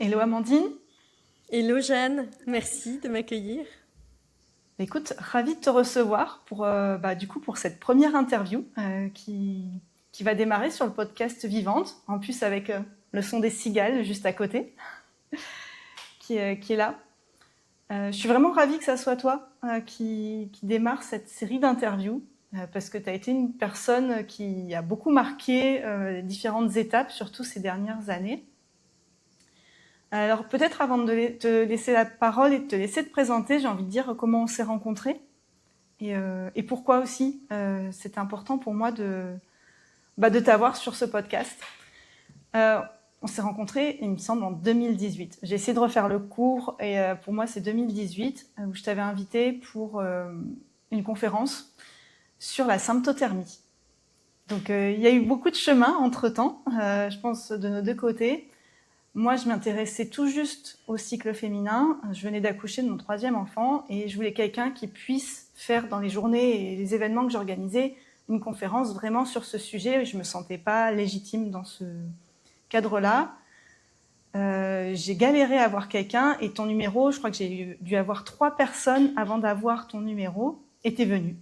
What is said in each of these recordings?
Hello Amandine. Hello Jeanne, merci de m'accueillir. Écoute, ravie de te recevoir pour cette première interview qui va démarrer sur le podcast Vivante, en plus avec le son des cigales juste à côté qui est là. Je suis vraiment ravie que ça soit toi qui démarre cette série d'interviews parce que tu as été une personne qui a beaucoup marqué les différentes étapes, surtout ces dernières années. Alors peut-être avant de te laisser la parole et de te laisser te présenter, j'ai envie de dire comment on s'est rencontrés et pourquoi aussi c'est important pour moi de t'avoir sur ce podcast. On s'est rencontrés, il me semble, en 2018. J'ai essayé de refaire le cours et pour moi c'est 2018 où je t'avais invité pour une conférence sur la symptothermie. Donc il y a eu beaucoup de chemin entre-temps, je pense de nos deux côtés. Moi, je m'intéressais tout juste au cycle féminin. Je venais d'accoucher de mon 3e enfant et je voulais quelqu'un qui puisse faire dans les journées et les événements que j'organisais une conférence vraiment sur ce sujet. Je ne me sentais pas légitime dans ce cadre-là. J'ai galéré à avoir quelqu'un et ton numéro, je crois que j'ai dû avoir 3 personnes avant d'avoir ton numéro, et t'es venue.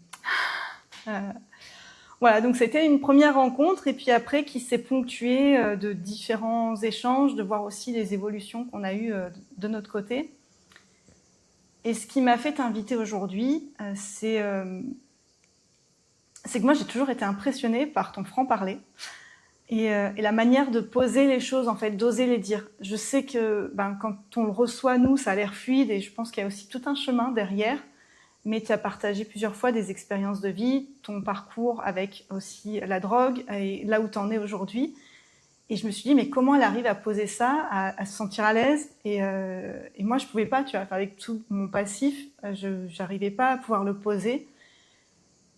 Voilà, donc c'était une première rencontre et puis après qui s'est ponctuée de différents échanges, de voir aussi les évolutions qu'on a eues de notre côté. Et ce qui m'a fait t'inviter aujourd'hui, c'est que moi j'ai toujours été impressionnée par ton franc-parler et la manière de poser les choses, en fait, d'oser les dire. Je sais que quand on le reçoit, nous, ça a l'air fluide et je pense qu'il y a aussi tout un chemin derrière. Mais tu as partagé plusieurs fois des expériences de vie, ton parcours avec aussi la drogue et là où tu en es aujourd'hui. Et je me suis dit, mais comment elle arrive à poser ça, à se sentir à l'aise et moi, je pouvais pas, tu vois, avec tout mon passif, je n'arrivais pas à pouvoir le poser.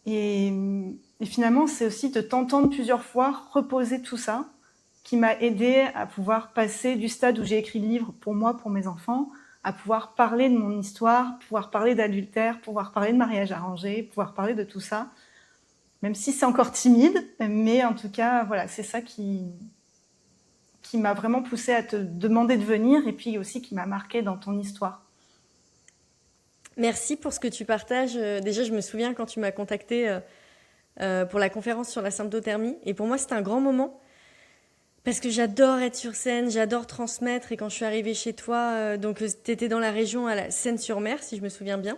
Et finalement, c'est aussi de t'entendre plusieurs fois reposer tout ça qui m'a aidée à pouvoir passer du stade où j'ai écrit le livre pour moi, pour mes enfants, à pouvoir parler de mon histoire, pouvoir parler d'adultère, pouvoir parler de mariage arrangé, pouvoir parler de tout ça, même si c'est encore timide, mais en tout cas, voilà, c'est ça qui m'a vraiment poussée à te demander de venir et puis aussi qui m'a marquée dans ton histoire. Merci pour ce que tu partages. Déjà, je me souviens quand tu m'as contactée pour la conférence sur la symptothermie. Et pour moi, c'était un grand moment parce que j'adore être sur scène, j'adore transmettre. Et quand je suis arrivée chez toi, donc tu étais dans la région à la Seine-sur-Mer, si je me souviens bien.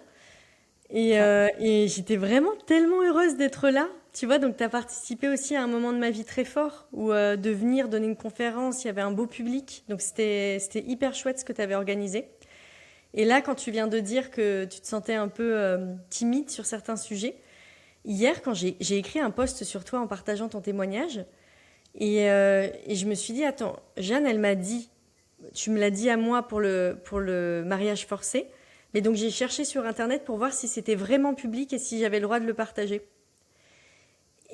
Et j'étais vraiment tellement heureuse d'être là. Tu vois, donc tu as participé aussi à un moment de ma vie très fort où de venir donner une conférence, il y avait un beau public. Donc c'était hyper chouette ce que tu avais organisé. Et là, quand tu viens de dire que tu te sentais un peu timide sur certains sujets, hier, quand j'ai écrit un post sur toi en partageant ton témoignage, et je me suis dit, attends, Jeanne, elle m'a dit, tu me l'as dit à moi pour le mariage forcé, mais donc j'ai cherché sur Internet pour voir si c'était vraiment public et si j'avais le droit de le partager.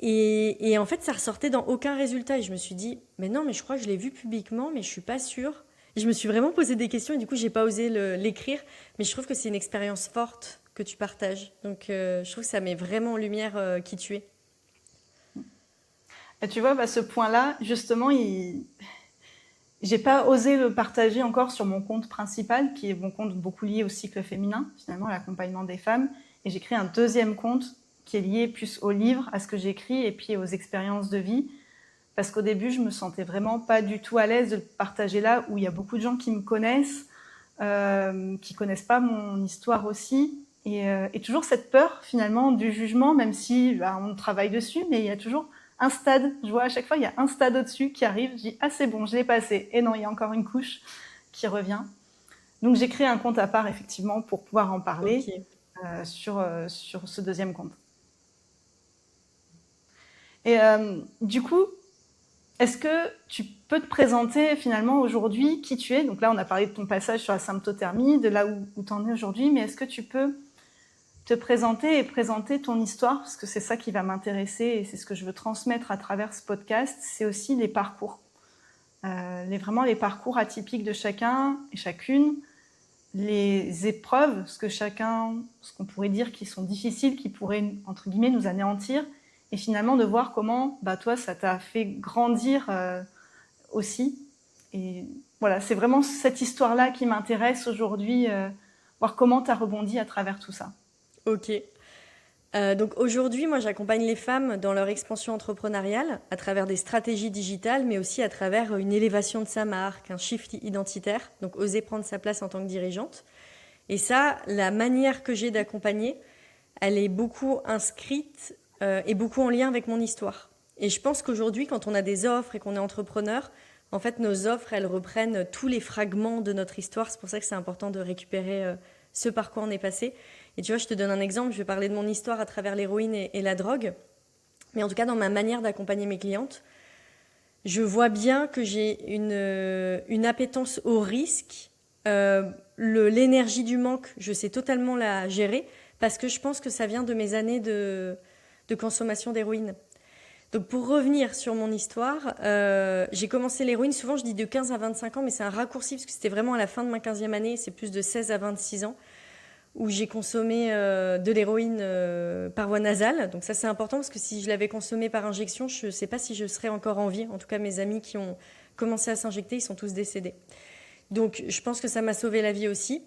Et en fait, ça ressortait dans aucun résultat. Et je me suis dit, mais non, mais je crois que je l'ai vu publiquement, mais je suis pas sûre. Et je me suis vraiment posé des questions et du coup, j'ai pas osé l'écrire. Mais je trouve que c'est une expérience forte que tu partages. Donc, je trouve que ça met vraiment en lumière qui tu es. Et tu vois, ce point-là, justement, j'ai pas osé le partager encore sur mon compte principal, qui est mon compte beaucoup lié au cycle féminin, finalement, à l'accompagnement des femmes. Et j'ai créé un 2e compte qui est lié plus au livre, à ce que j'écris et puis aux expériences de vie. Parce qu'au début, je me sentais vraiment pas du tout à l'aise de le partager là où il y a beaucoup de gens qui me connaissent, qui connaissent pas mon histoire aussi. Et toujours cette peur, finalement, du jugement, même si on travaille dessus, mais il y a toujours un stade. Je vois à chaque fois, il y a un stade au-dessus qui arrive. Je dis, ah, c'est bon, je l'ai passé. Et non, il y a encore une couche qui revient. Donc, j'ai créé un compte à part, effectivement, pour pouvoir en parler sur ce 2e compte. Et du coup, est-ce que tu peux te présenter finalement aujourd'hui qui tu es? Donc là, on a parlé de ton passage sur la symptothermie, de là où tu en es aujourd'hui, mais est-ce que tu peux te présenter et présenter ton histoire? Parce que c'est ça qui va m'intéresser et c'est ce que je veux transmettre à travers ce podcast, c'est aussi les parcours. Vraiment les parcours atypiques de chacun et chacune, les épreuves, ce qu'on pourrait dire qui sont difficiles, qui pourraient, entre guillemets, nous anéantir, et finalement de voir comment, toi, ça t'a fait grandir aussi, Et voilà, c'est vraiment cette histoire-là qui m'intéresse aujourd'hui, voir comment tu as rebondi à travers tout ça. Ok. Donc aujourd'hui, moi, j'accompagne les femmes dans leur expansion entrepreneuriale à travers des stratégies digitales, mais aussi à travers une élévation de sa marque, un shift identitaire, donc oser prendre sa place en tant que dirigeante. Et ça, la manière que j'ai d'accompagner, elle est beaucoup inscrite et beaucoup en lien avec mon histoire. Et je pense qu'aujourd'hui, quand on a des offres et qu'on est entrepreneur, en fait, nos offres, elles reprennent tous les fragments de notre histoire. C'est pour ça que c'est important de récupérer ce par quoi on est passé. Et tu vois, je te donne un exemple. Je vais parler de mon histoire à travers l'héroïne et la drogue. Mais en tout cas, dans ma manière d'accompagner mes clientes, je vois bien que j'ai une appétence au risque. L'énergie du manque, je sais totalement la gérer parce que je pense que ça vient de mes années de consommation d'héroïne. Donc pour revenir sur mon histoire, j'ai commencé l'héroïne, souvent je dis de 15 à 25 ans, mais c'est un raccourci parce que c'était vraiment à la fin de ma 15e année, c'est plus de 16 à 26 ans, où j'ai consommé de l'héroïne par voie nasale. Donc ça c'est important parce que si je l'avais consommée par injection, je ne sais pas si je serais encore en vie. En tout cas mes amis qui ont commencé à s'injecter, ils sont tous décédés. Donc je pense que ça m'a sauvé la vie aussi.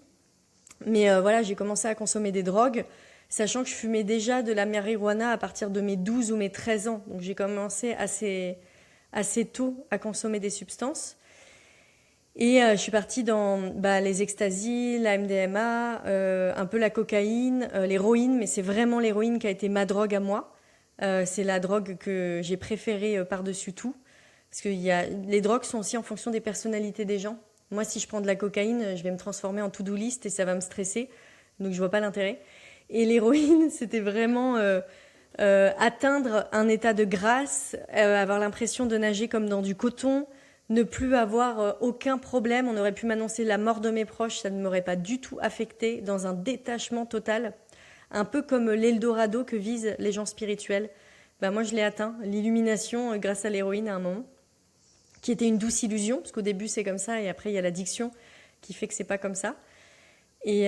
Mais voilà, j'ai commencé à consommer des drogues, sachant que je fumais déjà de la marijuana à partir de mes 12 ou mes 13 ans. Donc j'ai commencé assez tôt à consommer des substances. Et je suis partie dans les extasies, la MDMA, un peu la cocaïne, l'héroïne, mais c'est vraiment l'héroïne qui a été ma drogue à moi. C'est la drogue que j'ai préférée par-dessus tout. Parce que les drogues sont aussi en fonction des personnalités des gens. Moi, si je prends de la cocaïne, je vais me transformer en to-do list et ça va me stresser. Donc, je vois pas l'intérêt. Et l'héroïne, c'était vraiment atteindre un état de grâce, avoir l'impression de nager comme dans du coton, ne plus avoir aucun problème. On aurait pu m'annoncer la mort de mes proches, ça ne m'aurait pas du tout affecté, dans un détachement total. Un peu comme l'Eldorado que visent les gens spirituels. Moi, je l'ai atteint, l'illumination grâce à l'héroïne à un moment, qui était une douce illusion, parce qu'au début c'est comme ça, et après il y a l'addiction qui fait que c'est pas comme ça. Et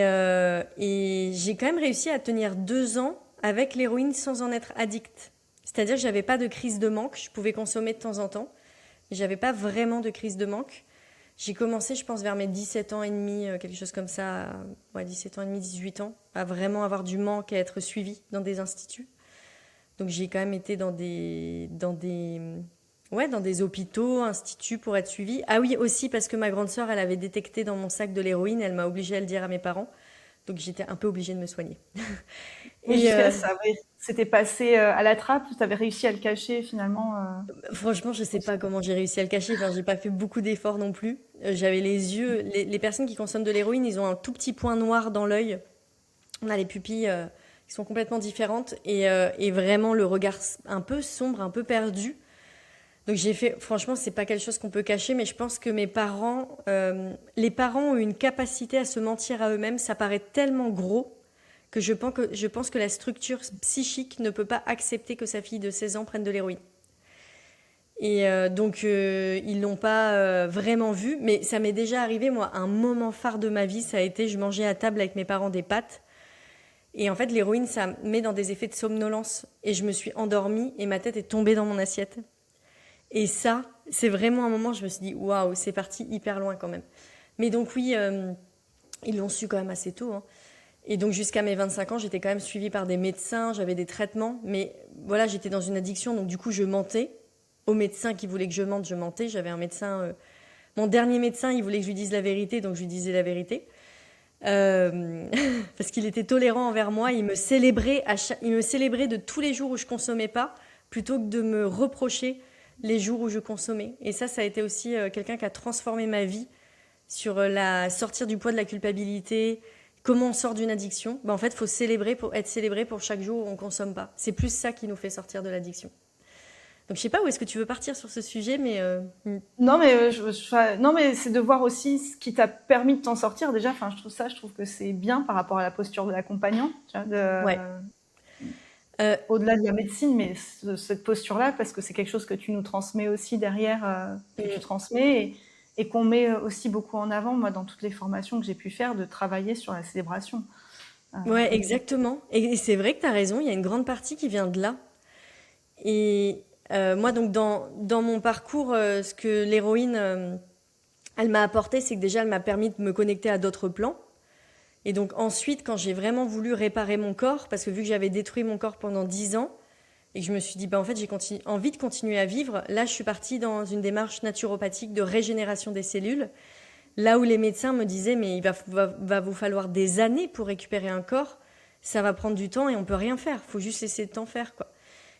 j'ai quand même réussi à tenir 2 ans avec l'héroïne sans en être addict. C'est-à-dire que j'avais pas de crise de manque, je pouvais consommer de temps en temps, mais j'avais pas vraiment de crise de manque. J'ai commencé, je pense, vers mes 17 ans et demi, quelque chose comme ça, 17 ans et demi, 18 ans, à vraiment avoir du manque, à être suivie dans des instituts. Donc j'ai quand même été dans des hôpitaux, instituts pour être suivie. Ah oui, aussi parce que ma grande sœur, elle avait détecté dans mon sac de l'héroïne, elle m'a obligée à le dire à mes parents. Donc j'étais un peu obligée de me soigner. Et c'était passé à la trappe, tu avais réussi à le cacher finalement Franchement, je sais pas comment j'ai réussi à le cacher. Enfin, j'ai pas fait beaucoup d'efforts non plus. J'avais les yeux. Les personnes qui consomment de l'héroïne, ils ont un tout petit point noir dans l'œil. On a les pupilles qui sont complètement différentes et vraiment le regard un peu sombre, un peu perdu. Donc franchement, c'est pas quelque chose qu'on peut cacher, mais je pense que les parents ont une capacité à se mentir à eux-mêmes. Ça paraît tellement gros que je pense que la structure psychique ne peut pas accepter que sa fille de 16 ans prenne de l'héroïne. Et donc, ils l'ont pas vraiment vu, mais ça m'est déjà arrivé, moi, un moment phare de ma vie, ça a été, je mangeais à table avec mes parents des pâtes, et en fait, l'héroïne, ça met dans des effets de somnolence, et je me suis endormie, et ma tête est tombée dans mon assiette. Et ça, c'est vraiment un moment où je me suis dit, waouh, c'est parti hyper loin quand même. Mais donc oui, ils l'ont su quand même assez tôt, hein. Et donc jusqu'à mes 25 ans, j'étais quand même suivie par des médecins, j'avais des traitements, mais voilà, j'étais dans une addiction, donc du coup, je mentais. Aux médecins qui voulaient que je mente, je mentais. J'avais un médecin, mon dernier médecin, il voulait que je lui dise la vérité, donc je lui disais la vérité. Parce qu'il était tolérant envers moi, il me célébrait de tous les jours où je consommais pas, plutôt que de me reprocher les jours où je consommais. Et ça a été aussi quelqu'un qui a transformé ma vie sur sortir du poids de la culpabilité, comment on sort d'une addiction. En fait, il faut être célébré pour chaque jour où on consomme pas. C'est plus ça qui nous fait sortir de l'addiction. Donc je sais pas où est-ce que tu veux partir sur ce sujet, mais non, mais non, mais c'est de voir aussi ce qui t'a permis de t'en sortir déjà. Enfin, je trouve que c'est bien par rapport à la posture de l'accompagnant, tu vois, ouais. Au-delà de la médecine, mais cette posture-là, parce que c'est quelque chose que tu nous transmets aussi derrière, que tu transmets et qu'on met aussi beaucoup en avant, moi, dans toutes les formations que j'ai pu faire, de travailler sur la célébration. Ouais, exactement. Et c'est vrai que tu as raison, il y a une grande partie qui vient de là. Et moi, donc, dans mon parcours, ce que l'héroïne elle m'a apporté, c'est que déjà, elle m'a permis de me connecter à d'autres plans. Et donc ensuite, quand j'ai vraiment voulu réparer mon corps, parce que vu que j'avais détruit mon corps pendant 10 ans, et que je me suis dit, en fait, j'ai envie de continuer à vivre, là, je suis partie dans une démarche naturopathique de régénération des cellules, là où les médecins me disaient, mais il va vous falloir des années pour récupérer un corps, ça va prendre du temps et on peut rien faire, faut juste laisser le temps faire, quoi.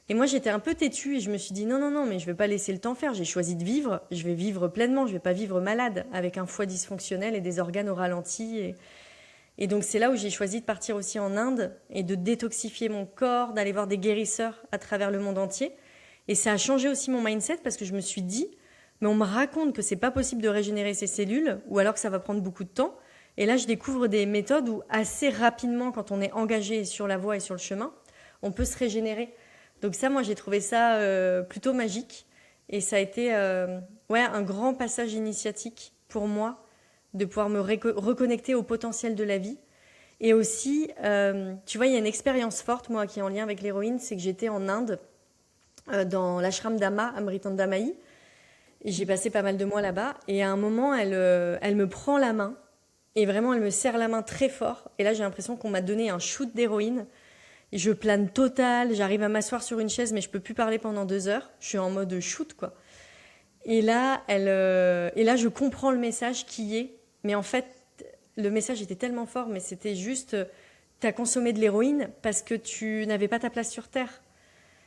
Et moi, j'étais un peu têtue et je me suis dit, non, non, non, mais je vais pas laisser le temps faire, j'ai choisi de vivre, je vais vivre pleinement, je vais pas vivre malade, avec un foie dysfonctionnel et des organes au ralenti. Et donc, c'est là où j'ai choisi de partir aussi en Inde et de détoxifier mon corps, d'aller voir des guérisseurs à travers le monde entier. Et ça a changé aussi mon mindset parce que je me suis dit, mais on me raconte que c'est pas possible de régénérer ces cellules ou alors que ça va prendre beaucoup de temps. Et là, je découvre des méthodes où assez rapidement, quand on est engagé sur la voie et sur le chemin, on peut se régénérer. Donc ça, moi, j'ai trouvé ça plutôt magique. Et ça a été un grand passage initiatique pour moi de pouvoir me reconnecter au potentiel de la vie. Et aussi, tu vois, il y a une expérience forte, moi, qui est en lien avec l'héroïne, c'est que j'étais en Inde, dans l'ashram d'Ama, Amritandamayi. Et j'ai passé pas mal de mois là-bas. Et à un moment, elle me prend la main. Et vraiment, elle me serre la main très fort. Et là, j'ai l'impression qu'on m'a donné un shoot d'héroïne. Et je plane total. J'arrive à m'asseoir sur une chaise, mais je peux plus parler pendant 2 heures. Je suis en mode shoot, quoi. Et là, je comprends le message qui est. Mais en fait, le message était tellement fort, mais c'était juste, t'as consommé de l'héroïne parce que tu n'avais pas ta place sur Terre.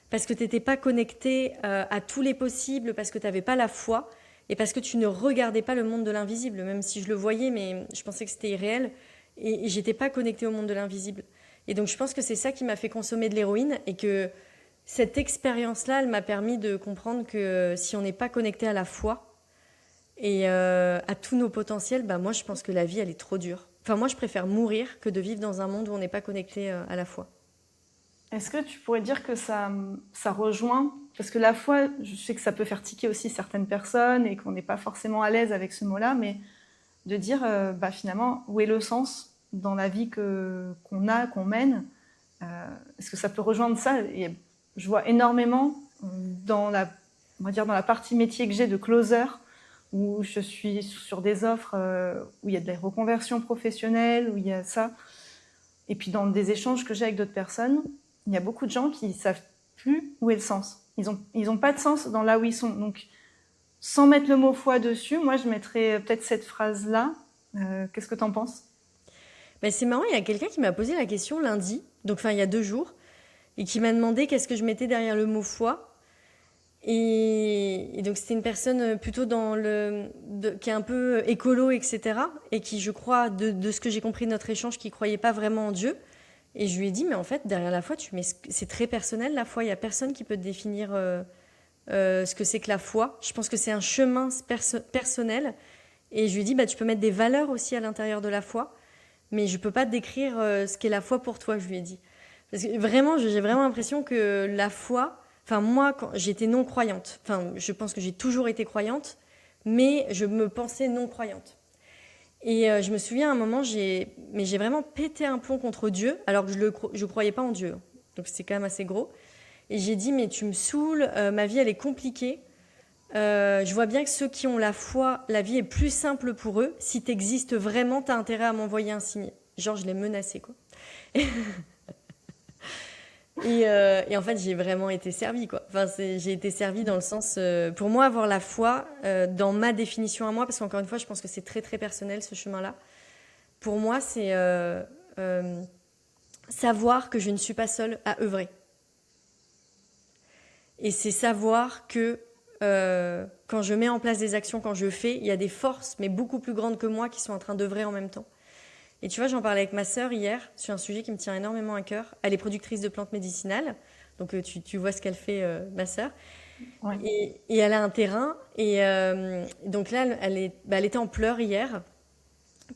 Parce que t'étais pas connecté à tous les possibles, parce que t'avais pas la foi. Et parce que tu ne regardais pas le monde de l'invisible, même si je le voyais, mais je pensais que c'était irréel. Et j'étais pas connectée au monde de l'invisible. Et donc je pense que c'est ça qui m'a fait consommer de l'héroïne et que cette expérience-là, elle m'a permis de comprendre que si on n'est pas connecté à la foi et à tous nos potentiels, bah moi je pense que la vie, elle est trop dure. Enfin moi je préfère mourir que de vivre dans un monde où on n'est pas connecté à la foi. Est-ce que tu pourrais dire que ça rejoint, parce que la foi, je sais que ça peut faire tiquer aussi certaines personnes et qu'on n'est pas forcément à l'aise avec ce mot-là, mais de dire finalement où est le sens dans la vie qu'on mène, est-ce que ça peut rejoindre ça? Et je vois énormément on va dire dans la partie métier que j'ai de closer, où je suis sur des offres où il y a de la reconversion professionnelle, où il y a ça, et puis dans des échanges que j'ai avec d'autres personnes, il y a beaucoup de gens qui ne savent plus où est le sens. Ils ont pas de sens dans là où ils sont. Donc, sans mettre le mot foi dessus, moi, je mettrais peut-être cette phrase-là. Qu'est-ce que tu en penses? Ben, c'est marrant, il y a quelqu'un qui m'a posé la question lundi, donc il y a 2 jours, et qui m'a demandé qu'est-ce que je mettais derrière le mot foi. Et donc c'était une personne plutôt qui est un peu écolo, etc. Et qui, je crois, de ce que j'ai compris de notre échange, qui croyait pas vraiment en Dieu. Et je lui ai dit, mais en fait, derrière la foi, c'est très personnel, la foi. Il n'y a personne qui peut te définir ce que c'est que la foi. Je pense que c'est un chemin personnel. Et je lui ai dit, tu peux mettre des valeurs aussi à l'intérieur de la foi, mais je ne peux pas te décrire ce qu'est la foi pour toi, je lui ai dit. Parce que vraiment, j'ai vraiment l'impression que la foi... Enfin, moi, quand j'étais non-croyante, je pense que j'ai toujours été croyante, mais je me pensais non-croyante. Et je me souviens à un moment, j'ai vraiment pété un plomb contre Dieu, alors que je croyais pas en Dieu. Donc c'est quand même assez gros. Et j'ai dit, mais tu me saoules, ma vie elle est compliquée. Je vois bien que ceux qui ont la foi, la vie est plus simple pour eux. Si t'existes vraiment, t'as intérêt à m'envoyer un signe. Genre, je l'ai menacé, quoi. Et en fait, j'ai vraiment été servie, quoi. J'ai été servie dans le sens... pour moi, avoir la foi, dans ma définition à moi, parce qu'encore une fois, je pense que c'est très, très personnel, ce chemin-là. Pour moi, c'est savoir que je ne suis pas seule à œuvrer. Et c'est savoir que quand je mets en place des actions, quand je fais, il y a des forces, mais beaucoup plus grandes que moi, qui sont en train d'œuvrer en même temps. Et tu vois, j'en parlais avec ma sœur hier sur un sujet qui me tient énormément à cœur. Elle est productrice de plantes médicinales, donc tu vois ce qu'elle fait, ma sœur. Ouais. Et elle a un terrain. Et donc là, elle était en pleurs hier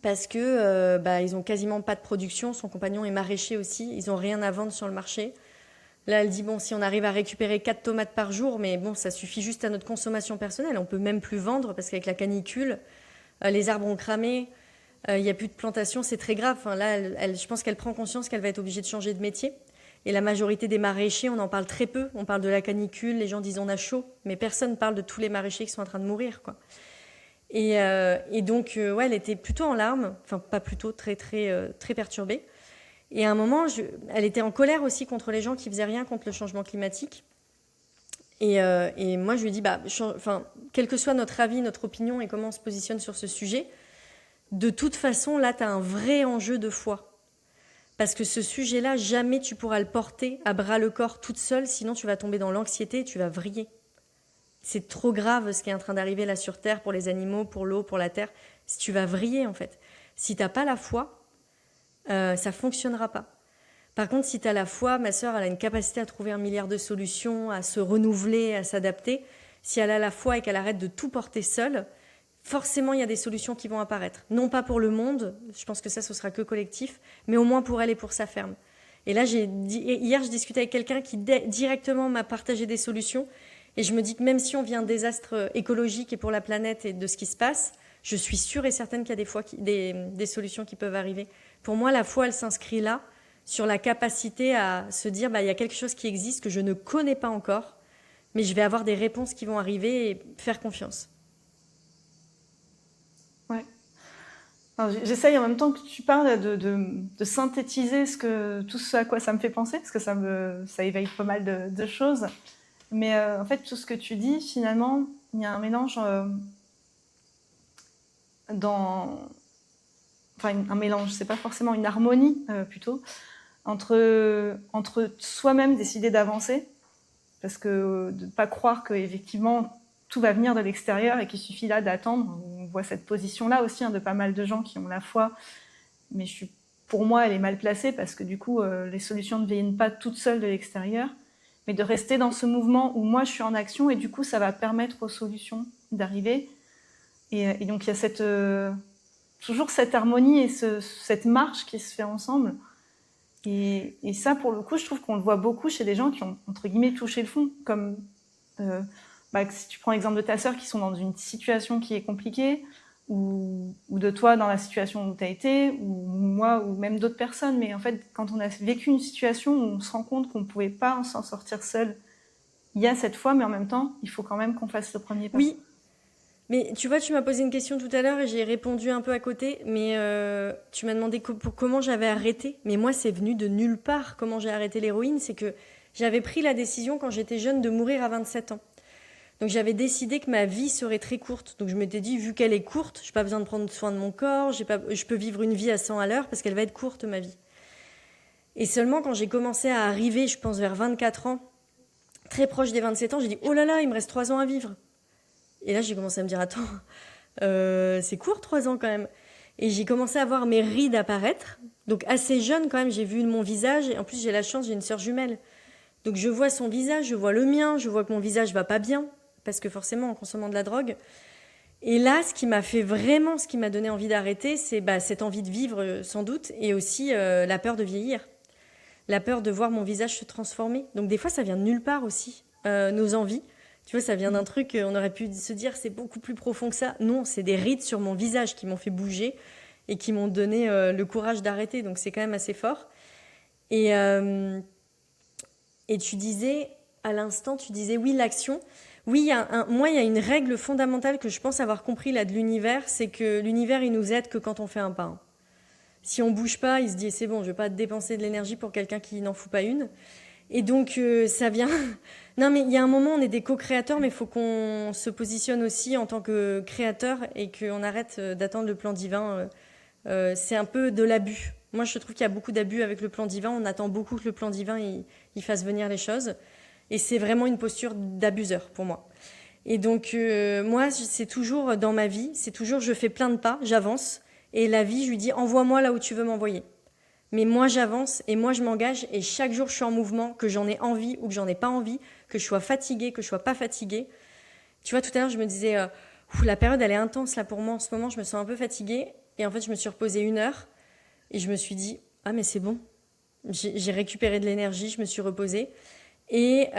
parce que ils ont quasiment pas de production. Son compagnon est maraîcher aussi. Ils ont rien à vendre sur le marché. Là, elle dit, bon, si on arrive à récupérer 4 tomates par jour, mais bon, ça suffit juste à notre consommation personnelle. On peut même plus vendre parce qu'avec la canicule, les arbres ont cramé. Il n'y a plus de plantation, c'est très grave. Là, je pense qu'elle prend conscience qu'elle va être obligée de changer de métier. Et la majorité des maraîchers, on en parle très peu. On parle de la canicule, les gens disent on a chaud, mais personne ne parle de tous les maraîchers qui sont en train de mourir, quoi. Et donc, ouais, elle était plutôt en larmes, enfin pas plutôt, très perturbée. Et à un moment, elle était en colère aussi contre les gens qui faisaient rien contre le changement climatique. Et moi, je lui ai dit, quel que soit notre avis, notre opinion et comment on se positionne sur ce sujet, de toute façon, là, tu as un vrai enjeu de foi. Parce que ce sujet-là, jamais tu pourras le porter à bras-le-corps toute seule, sinon tu vas tomber dans l'anxiété et tu vas vriller. C'est trop grave ce qui est en train d'arriver là sur Terre pour les animaux, pour l'eau, pour la Terre. Si tu vas vriller, en fait. Si t'as pas la foi, ça fonctionnera pas. Par contre, si tu as la foi, ma sœur, elle a une capacité à trouver 1 milliard de solutions, à se renouveler, à s'adapter. Si elle a la foi et qu'elle arrête de tout porter seule, forcément, il y a des solutions qui vont apparaître. Non pas pour le monde, je pense que ça, ce sera que collectif, mais au moins pour elle et pour sa ferme. Et là, hier, je discutais avec quelqu'un qui directement m'a partagé des solutions. Et je me dis que même si on vit un désastre écologique et pour la planète et de ce qui se passe, je suis sûre et certaine qu'il y a des solutions qui peuvent arriver. Pour moi, la foi, elle s'inscrit là, sur la capacité à se dire il y a quelque chose qui existe que je ne connais pas encore, mais je vais avoir des réponses qui vont arriver et faire confiance. Ouais. J'essaye en même temps que tu parles de synthétiser tout ce à quoi ça me fait penser, parce que ça éveille pas mal de choses. Mais en fait, tout ce que tu dis, finalement, il y a un mélange un mélange, c'est pas forcément une harmonie plutôt, entre soi-même décider d'avancer, parce que de ne pas croire qu'effectivement tout va venir de l'extérieur et qu'il suffit là d'attendre. On voit cette position-là aussi de pas mal de gens qui ont la foi, mais pour moi, elle est mal placée parce que du coup, les solutions ne viennent pas toutes seules de l'extérieur, mais de rester dans ce mouvement où moi je suis en action et du coup, ça va permettre aux solutions d'arriver. Et donc, il y a toujours cette harmonie et cette marche qui se fait ensemble. Et ça, pour le coup, je trouve qu'on le voit beaucoup chez des gens qui ont, entre guillemets, touché le fond. Comme si tu prends l'exemple de ta sœur qui sont dans une situation qui est compliquée, ou de toi dans la situation où tu as été, ou moi, ou même d'autres personnes. Mais en fait, quand on a vécu une situation où on se rend compte qu'on ne pouvait pas s'en sortir seul, il y a cette foi, mais en même temps, il faut quand même qu'on fasse le premier pas. Oui. Mais tu vois, tu m'as posé une question tout à l'heure et j'ai répondu un peu à côté, mais tu m'as demandé comment j'avais arrêté. Mais moi, c'est venu de nulle part comment j'ai arrêté l'héroïne. C'est que j'avais pris la décision quand j'étais jeune de mourir à 27 ans. Donc j'avais décidé que ma vie serait très courte. Donc je m'étais dit, vu qu'elle est courte, je n'ai pas besoin de prendre soin de mon corps, je peux vivre une vie à 100 à l'heure parce qu'elle va être courte, ma vie. Et seulement quand j'ai commencé à arriver, je pense vers 24 ans, très proche des 27 ans, j'ai dit, oh là là, il me reste 3 ans à vivre. Et là, j'ai commencé à me dire, attends, c'est court 3 ans quand même. Et j'ai commencé à voir mes rides apparaître. Donc assez jeune quand même, j'ai vu mon visage. Et en plus, j'ai la chance, j'ai une sœur jumelle. Donc je vois son visage, je vois le mien, je vois que mon visage va pas bien. Parce que forcément, en consommant de la drogue. Et là, ce qui m'a donné envie d'arrêter, c'est cette envie de vivre sans doute. Et aussi la peur de vieillir. La peur de voir mon visage se transformer. Donc des fois, ça vient de nulle part aussi, nos envies. Tu vois, ça vient d'un truc, on aurait pu se dire c'est beaucoup plus profond que ça. Non, c'est des rides sur mon visage qui m'ont fait bouger et qui m'ont donné le courage d'arrêter. Donc c'est quand même assez fort. Et tu disais, à l'instant, oui, l'action. Oui, il y a une règle fondamentale que je pense avoir compris là de l'univers, c'est que l'univers, il nous aide que quand on fait un pas. Si on bouge pas, il se dit c'est bon, je vais pas dépenser de l'énergie pour quelqu'un qui n'en fout pas une. Et donc, ça vient... Non, mais il y a un moment, on est des co-créateurs, mais il faut qu'on se positionne aussi en tant que créateur et qu'on arrête d'attendre le plan divin. C'est un peu de l'abus. Moi, je trouve qu'il y a beaucoup d'abus avec le plan divin. On attend beaucoup que le plan divin il fasse venir les choses. Et c'est vraiment une posture d'abuseur pour moi. Et donc, moi, c'est toujours dans ma vie, c'est toujours je fais plein de pas, j'avance. Et la vie, je lui dis, envoie-moi là où tu veux m'envoyer. Mais moi, j'avance et moi, je m'engage et chaque jour, je suis en mouvement, que j'en ai envie ou que j'en ai pas envie, que je sois fatiguée, que je sois pas fatiguée. Tu vois, tout à l'heure, je me disais, la période, elle est intense là pour moi. En ce moment, je me sens un peu fatiguée. Et en fait, je me suis reposée 1 heure et je me suis dit, ah, mais c'est bon. J'ai récupéré de l'énergie, je me suis reposée. Et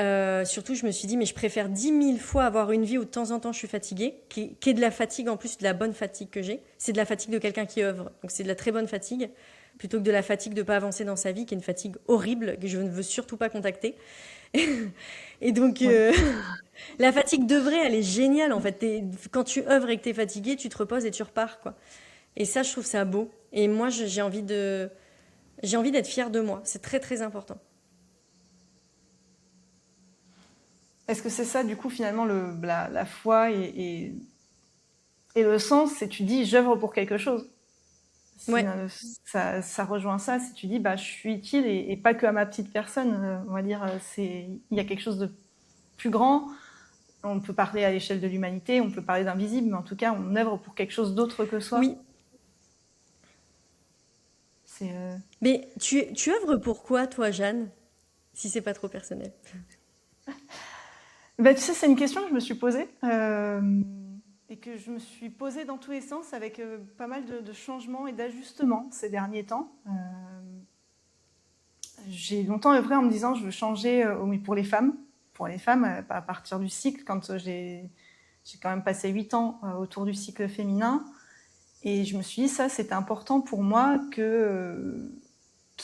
surtout, je me suis dit, mais je préfère 10 000 fois avoir une vie où de temps en temps, je suis fatiguée, qui est de la fatigue, en plus de la bonne fatigue que j'ai. C'est de la fatigue de quelqu'un qui œuvre. Donc, c'est de la très bonne fatigue. plutôt que de la fatigue de pas avancer dans sa vie, qui est une fatigue horrible que je ne veux surtout pas contacter. Et donc, Ouais. la fatigue de vrai, elle est géniale en fait. Quand tu œuvres et que tu es fatigué, tu te reposes et tu repars, quoi. Et ça, je trouve ça beau. Et moi, j'ai envie d'être fière de moi. C'est très, très important. Est-ce que c'est ça, du coup, finalement, la foi et le sens, c'est tu dis j'œuvre pour quelque chose. Ouais, Ça rejoint ça, si tu dis bah, je suis utile et pas que à ma petite personne, on va dire, il y a quelque chose de plus grand. On peut parler à l'échelle de l'humanité, on peut parler d'invisible, mais en tout cas, on œuvre pour quelque chose d'autre que soi. oui. C'est, Mais tu œuvres pour quoi, toi, Jeanne? Si c'est pas trop personnel. Bah, tu sais, c'est une question que je me suis posée et que je me suis posée dans tous les sens avec pas mal de changements et d'ajustements ces derniers temps. J'ai longtemps œuvré en me disant je veux changer pour les femmes. Pour les femmes, à partir du cycle, quand j'ai quand même passé 8 ans autour du cycle féminin. Et je me suis dit, ça, c'était important pour moi qu'il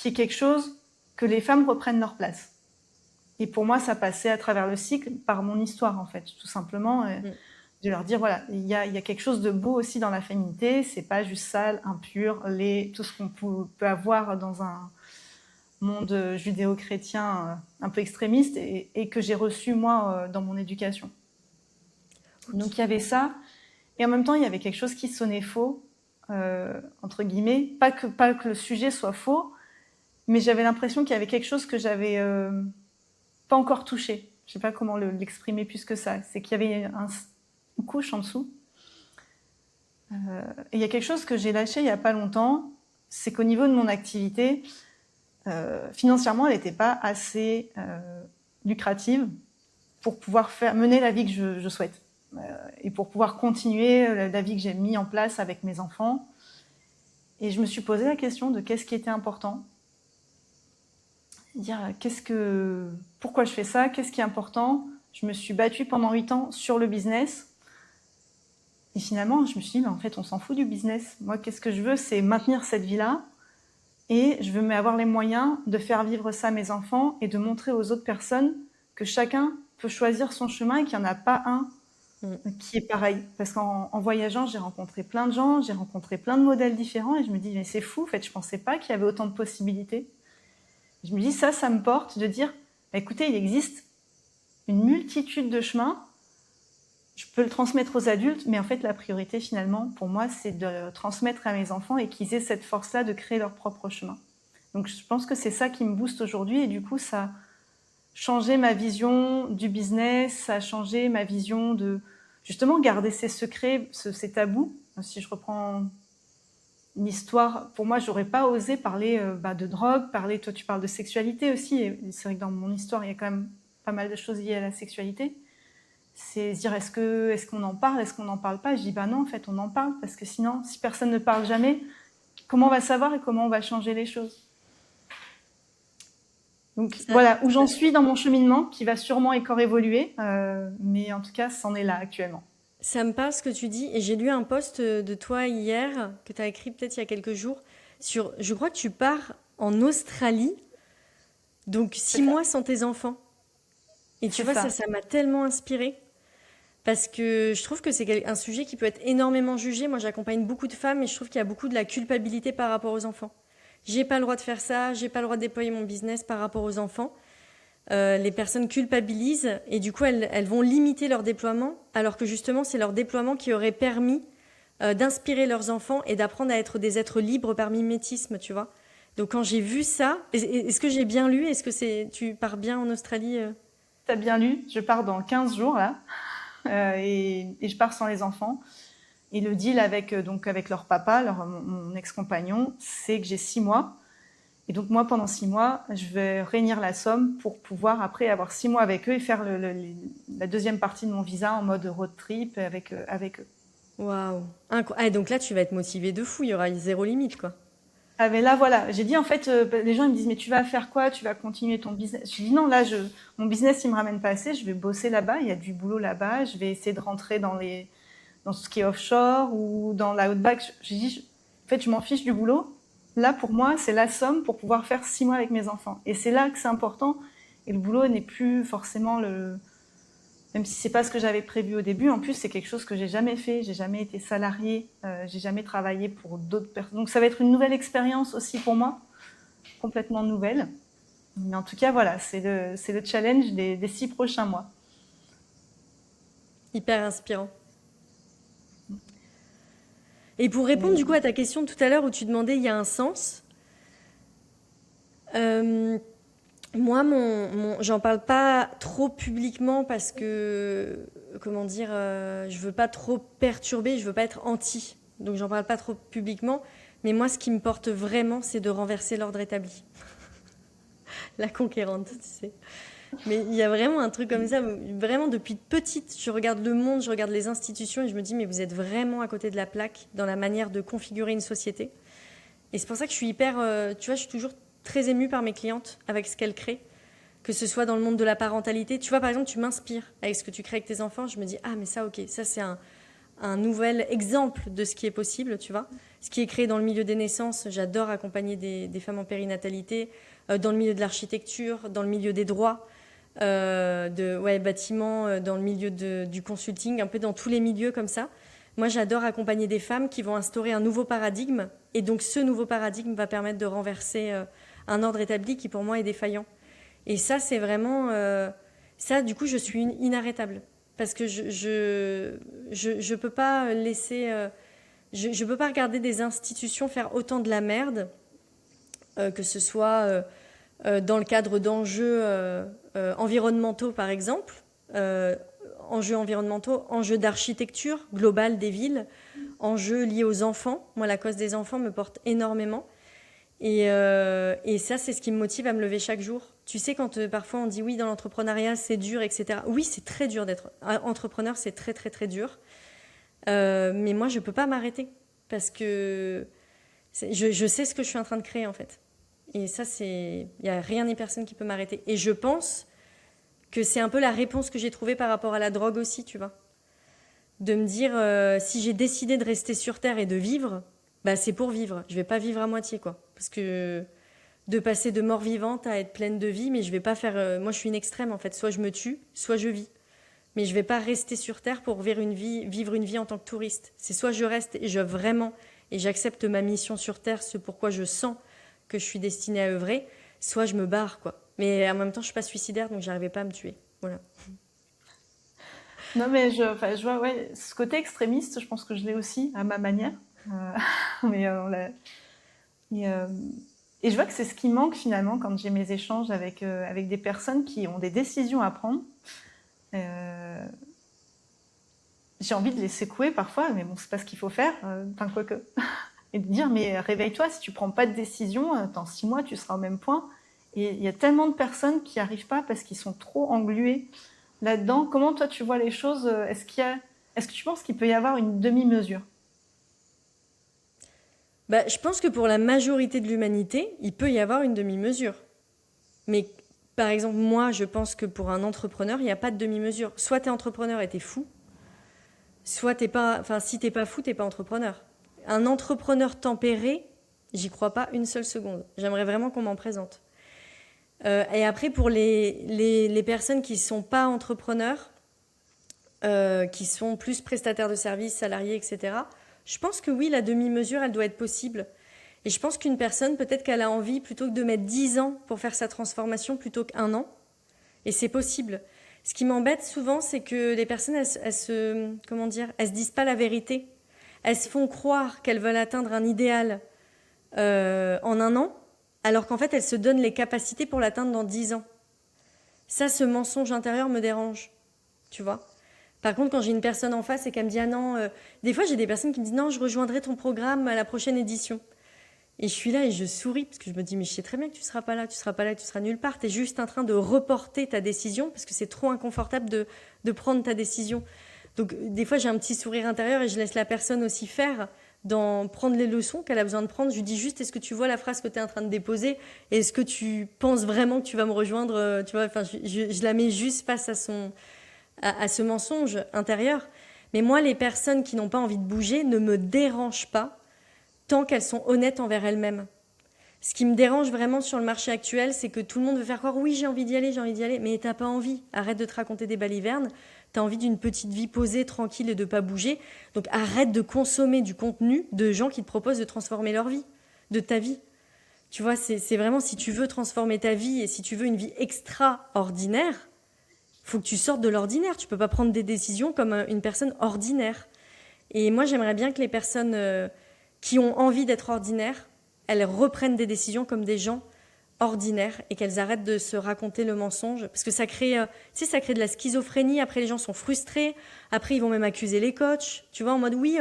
y ait quelque chose, que les femmes reprennent leur place. Et pour moi, ça passait à travers le cycle, par mon histoire, en fait, tout simplement. De leur dire, voilà, il y a quelque chose de beau aussi dans la féminité, c'est pas juste sale, impur, tout ce qu'on peut avoir dans un monde judéo-chrétien un peu extrémiste et que j'ai reçu, moi, dans mon éducation. Ok. Donc, il y avait ça. Et en même temps, il y avait quelque chose qui sonnait faux, entre guillemets. Pas que le sujet soit faux, mais j'avais l'impression qu'il y avait quelque chose que j'avais pas encore touché. Je sais pas comment l'exprimer plus que ça. C'est qu'il y avait une couche en dessous. Et il y a quelque chose que j'ai lâché il y a pas longtemps, c'est qu'au niveau de mon activité, financièrement, elle n'était pas assez lucrative pour pouvoir mener la vie que je souhaite. Et pour pouvoir continuer la vie que j'ai mis en place avec mes enfants. Et je me suis posé la question de qu'est-ce qui était important. Dire pourquoi je fais ça, qu'est-ce qui est important. Je me suis battue pendant 8 ans sur le business. Et finalement, je me suis dit, en fait, on s'en fout du business. Moi, qu'est-ce que je veux, c'est maintenir cette vie-là. Et je veux avoir les moyens de faire vivre ça à mes enfants et de montrer aux autres personnes que chacun peut choisir son chemin et qu'il n'y en a pas un qui est pareil. Parce qu'en voyageant, j'ai rencontré plein de gens, j'ai rencontré plein de modèles différents et je me dis, mais c'est fou, en fait, je pensais pas qu'il y avait autant de possibilités. Je me dis, ça me porte de dire, bah, écoutez, il existe une multitude de chemins, je peux le transmettre aux adultes, mais en fait, la priorité, finalement, pour moi, c'est de le transmettre à mes enfants et qu'ils aient cette force-là de créer leur propre chemin. Donc, je pense que c'est ça qui me booste aujourd'hui et du coup, ça a changé ma vision du business, ça a changé ma vision de, justement, garder ces secrets, ces tabous. Si je reprends une histoire, pour moi, j'aurais pas osé parler de drogue, toi tu parles de sexualité aussi, et c'est vrai que dans mon histoire, il y a quand même pas mal de choses liées à la sexualité. C'est dire est-ce qu'on en parle, est-ce qu'on n'en parle pas. Je dis non, en fait, on en parle, parce que sinon, si personne ne parle jamais, comment on va savoir et comment on va changer les choses. Donc voilà, où j'en suis dans mon cheminement, qui va sûrement encore évoluer, mais en tout cas, c'en est là actuellement. Ça me parle ce que tu dis, et j'ai lu un post de toi hier, que tu as écrit peut-être il y a quelques jours, sur, je crois que tu pars en Australie, donc 6 mois sans tes enfants. Et tu vois, ça m'a tellement inspirée, parce que je trouve que c'est un sujet qui peut être énormément jugé. Moi, j'accompagne beaucoup de femmes, et je trouve qu'il y a beaucoup de la culpabilité par rapport aux enfants. J'ai pas le droit de faire ça, j'ai pas le droit de déployer mon business par rapport aux enfants. Les personnes culpabilisent et du coup elles vont limiter leur déploiement, alors que justement c'est leur déploiement qui aurait permis d'inspirer leurs enfants et d'apprendre à être des êtres libres par mimétisme, tu vois. Donc quand j'ai vu ça, est-ce que j'ai bien lu? Est-ce que tu pars bien en Australie T'as bien lu, je pars dans 15 jours là, et je pars sans les enfants. Et le deal avec leur papa, mon ex-compagnon, c'est que j'ai 6 mois. Et donc moi, pendant 6 mois, je vais réunir la somme pour pouvoir après avoir 6 mois avec eux et faire la deuxième partie de mon visa en mode road trip avec eux. Waouh. Donc là, tu vas être motivée de fou, il y aura zéro limite, quoi. Ah mais là voilà, j'ai dit en fait, les gens ils me disent mais tu vas faire quoi? Tu vas continuer ton business? Je dis non, là mon business il me ramène pas assez, je vais bosser là-bas, il y a du boulot là-bas, je vais essayer de rentrer dans tout ce qui est offshore ou dans la outback. J'ai dit en fait je m'en fiche du boulot. là, pour moi, c'est la somme pour pouvoir faire 6 mois avec mes enfants. Et c'est là que c'est important. Et le boulot n'est plus forcément même si c'est pas ce que j'avais prévu au début, en plus c'est quelque chose que j'ai jamais fait, j'ai jamais été salariée, j'ai jamais travaillé pour d'autres personnes. Donc ça va être une nouvelle expérience aussi pour moi, complètement nouvelle. Mais en tout cas voilà, c'est le challenge des 6 prochains mois. Hyper inspirant. Et pour répondre du coup à ta question de tout à l'heure où tu demandais il y a un sens, moi, j'en parle pas trop publiquement parce que, comment dire, je veux pas trop perturber, je veux pas être anti. Donc j'en parle pas trop publiquement. Mais moi, ce qui me porte vraiment, c'est de renverser l'ordre établi. La conquérante, tu sais. Mais il y a vraiment un truc comme ça. Vraiment, depuis petite, je regarde le monde, je regarde les institutions et je me dis, mais vous êtes vraiment à côté de la plaque dans la manière de configurer une société. Et c'est pour ça que je suis hyper, tu vois, je suis toujours très émue par mes clientes avec ce qu'elles créent, que ce soit dans le monde de la parentalité. Tu vois, par exemple, tu m'inspires avec ce que tu crées avec tes enfants. Je me dis, ah, mais ça, ok, ça, c'est un nouvel exemple de ce qui est possible, tu vois. Ce qui est créé dans le milieu des naissances, j'adore accompagner des femmes en périnatalité, dans le milieu de l'architecture, dans le milieu des droits, bâtiments, dans le milieu du consulting, un peu dans tous les milieux comme ça. Moi, j'adore accompagner des femmes qui vont instaurer un nouveau paradigme. Et donc, ce nouveau paradigme va permettre de renverser un ordre établi qui, pour moi, est défaillant. Et ça, c'est vraiment... ça, du coup, je suis inarrêtable. Parce que je peux pas laisser... je peux pas regarder des institutions faire autant de la merde, que ce soit dans le cadre d'enjeux environnementaux, par exemple, enjeux environnementaux, enjeux d'architecture globale des villes, enjeux liés aux enfants. Moi, la cause des enfants me porte énormément. Et ça, c'est ce qui me motive à me lever chaque jour. Tu sais, quand parfois on dit oui, dans l'entrepreneuriat, c'est dur, etc. Oui, c'est très dur d'être entrepreneur, c'est très, très, très dur. Mais moi, je ne peux pas m'arrêter parce que je sais ce que je suis en train de créer, en fait. Et ça, il n'y a rien ni personne qui peut m'arrêter. Et je pense que c'est un peu la réponse que j'ai trouvée par rapport à la drogue aussi, tu vois. De me dire, si j'ai décidé de rester sur Terre et de vivre, bah, c'est pour vivre. Je ne vais pas vivre à moitié, quoi. Parce que de passer de mort vivante à être pleine de vie, mais je ne vais pas faire... moi, je suis une extrême, en fait. Soit je me tue, soit je vis. Mais je ne vais pas rester sur Terre pour vivre une vie en tant que touriste. C'est soit je reste et j'accepte ma mission sur Terre, ce pourquoi je sens que je suis destinée à œuvrer, soit je me barre, quoi. Mais en même temps, je suis pas suicidaire, donc j'arrivais pas à me tuer. Voilà. Non, mais je vois, ouais, ce côté extrémiste, je pense que je l'ai aussi à ma manière. Mais et je vois que c'est ce qui manque finalement quand j'ai mes échanges avec des personnes qui ont des décisions à prendre. J'ai envie de les secouer parfois, mais bon, c'est pas ce qu'il faut faire. Enfin, quoique. Et de dire, mais réveille-toi, si tu prends pas de décision, dans 6 mois, tu seras au même point. Et il y a tellement de personnes qui n'y arrivent pas parce qu'ils sont trop englués là-dedans. Comment toi, tu vois les choses? Est-ce que tu penses qu'il peut y avoir une demi-mesure? Bah, je pense que pour la majorité de l'humanité, il peut y avoir une demi-mesure. Mais par exemple, moi, je pense que pour un entrepreneur, il n'y a pas de demi-mesure. Soit tu es entrepreneur et tu es fou, soit t'es pas... Enfin, si t'es pas fou, t'es pas entrepreneur. Un entrepreneur tempéré, j'y crois pas une seule seconde. J'aimerais vraiment qu'on m'en présente. Et après, pour les personnes qui ne sont pas entrepreneurs, qui sont plus prestataires de services, salariés, etc., je pense que oui, la demi-mesure, elle doit être possible. Et je pense qu'une personne, peut-être qu'elle a envie, plutôt que de mettre 10 ans pour faire sa transformation, plutôt qu'1 an. Et c'est possible. Ce qui m'embête souvent, c'est que les personnes, elles se disent pas la vérité. Elles se font croire qu'elles veulent atteindre un idéal en 1 an, alors qu'en fait, elles se donnent les capacités pour l'atteindre dans 10 ans. Ça, ce mensonge intérieur me dérange, tu vois. Par contre, quand j'ai une personne en face et qu'elle me dit « Ah non… Des fois, j'ai des personnes qui me disent « Non, je rejoindrai ton programme à la prochaine édition. » Et je suis là et je souris parce que je me dis « Mais je sais très bien que tu seras pas là, tu seras nulle part. Tu es juste en train de reporter ta décision parce que c'est trop inconfortable de prendre ta décision. » Donc, des fois, j'ai un petit sourire intérieur et je laisse la personne aussi faire, prendre les leçons qu'elle a besoin de prendre. Je lui dis juste, est-ce que tu vois la phrase que tu es en train de déposer? Est-ce que tu penses vraiment que tu vas me rejoindre? Tu vois, enfin, je la mets juste face à ce mensonge intérieur. Mais moi, les personnes qui n'ont pas envie de bouger ne me dérangent pas tant qu'elles sont honnêtes envers elles-mêmes. Ce qui me dérange vraiment sur le marché actuel, c'est que tout le monde veut faire croire oui, j'ai envie d'y aller, mais t'as pas envie. Arrête de te raconter des balivernes. T'as envie d'une petite vie posée, tranquille et de pas bouger. Donc arrête de consommer du contenu de gens qui te proposent de transformer leur vie, de ta vie. Tu vois, c'est vraiment si tu veux transformer ta vie et si tu veux une vie extraordinaire, faut que tu sortes de l'ordinaire. Tu peux pas prendre des décisions comme une personne ordinaire. Et moi, j'aimerais bien que les personnes qui ont envie d'être ordinaires, elles reprennent des décisions comme des gens ordinaires et qu'elles arrêtent de se raconter le mensonge. Parce que ça crée, ça crée de la schizophrénie. Après, les gens sont frustrés. Après, ils vont même accuser les coachs. Tu vois, en mode oui,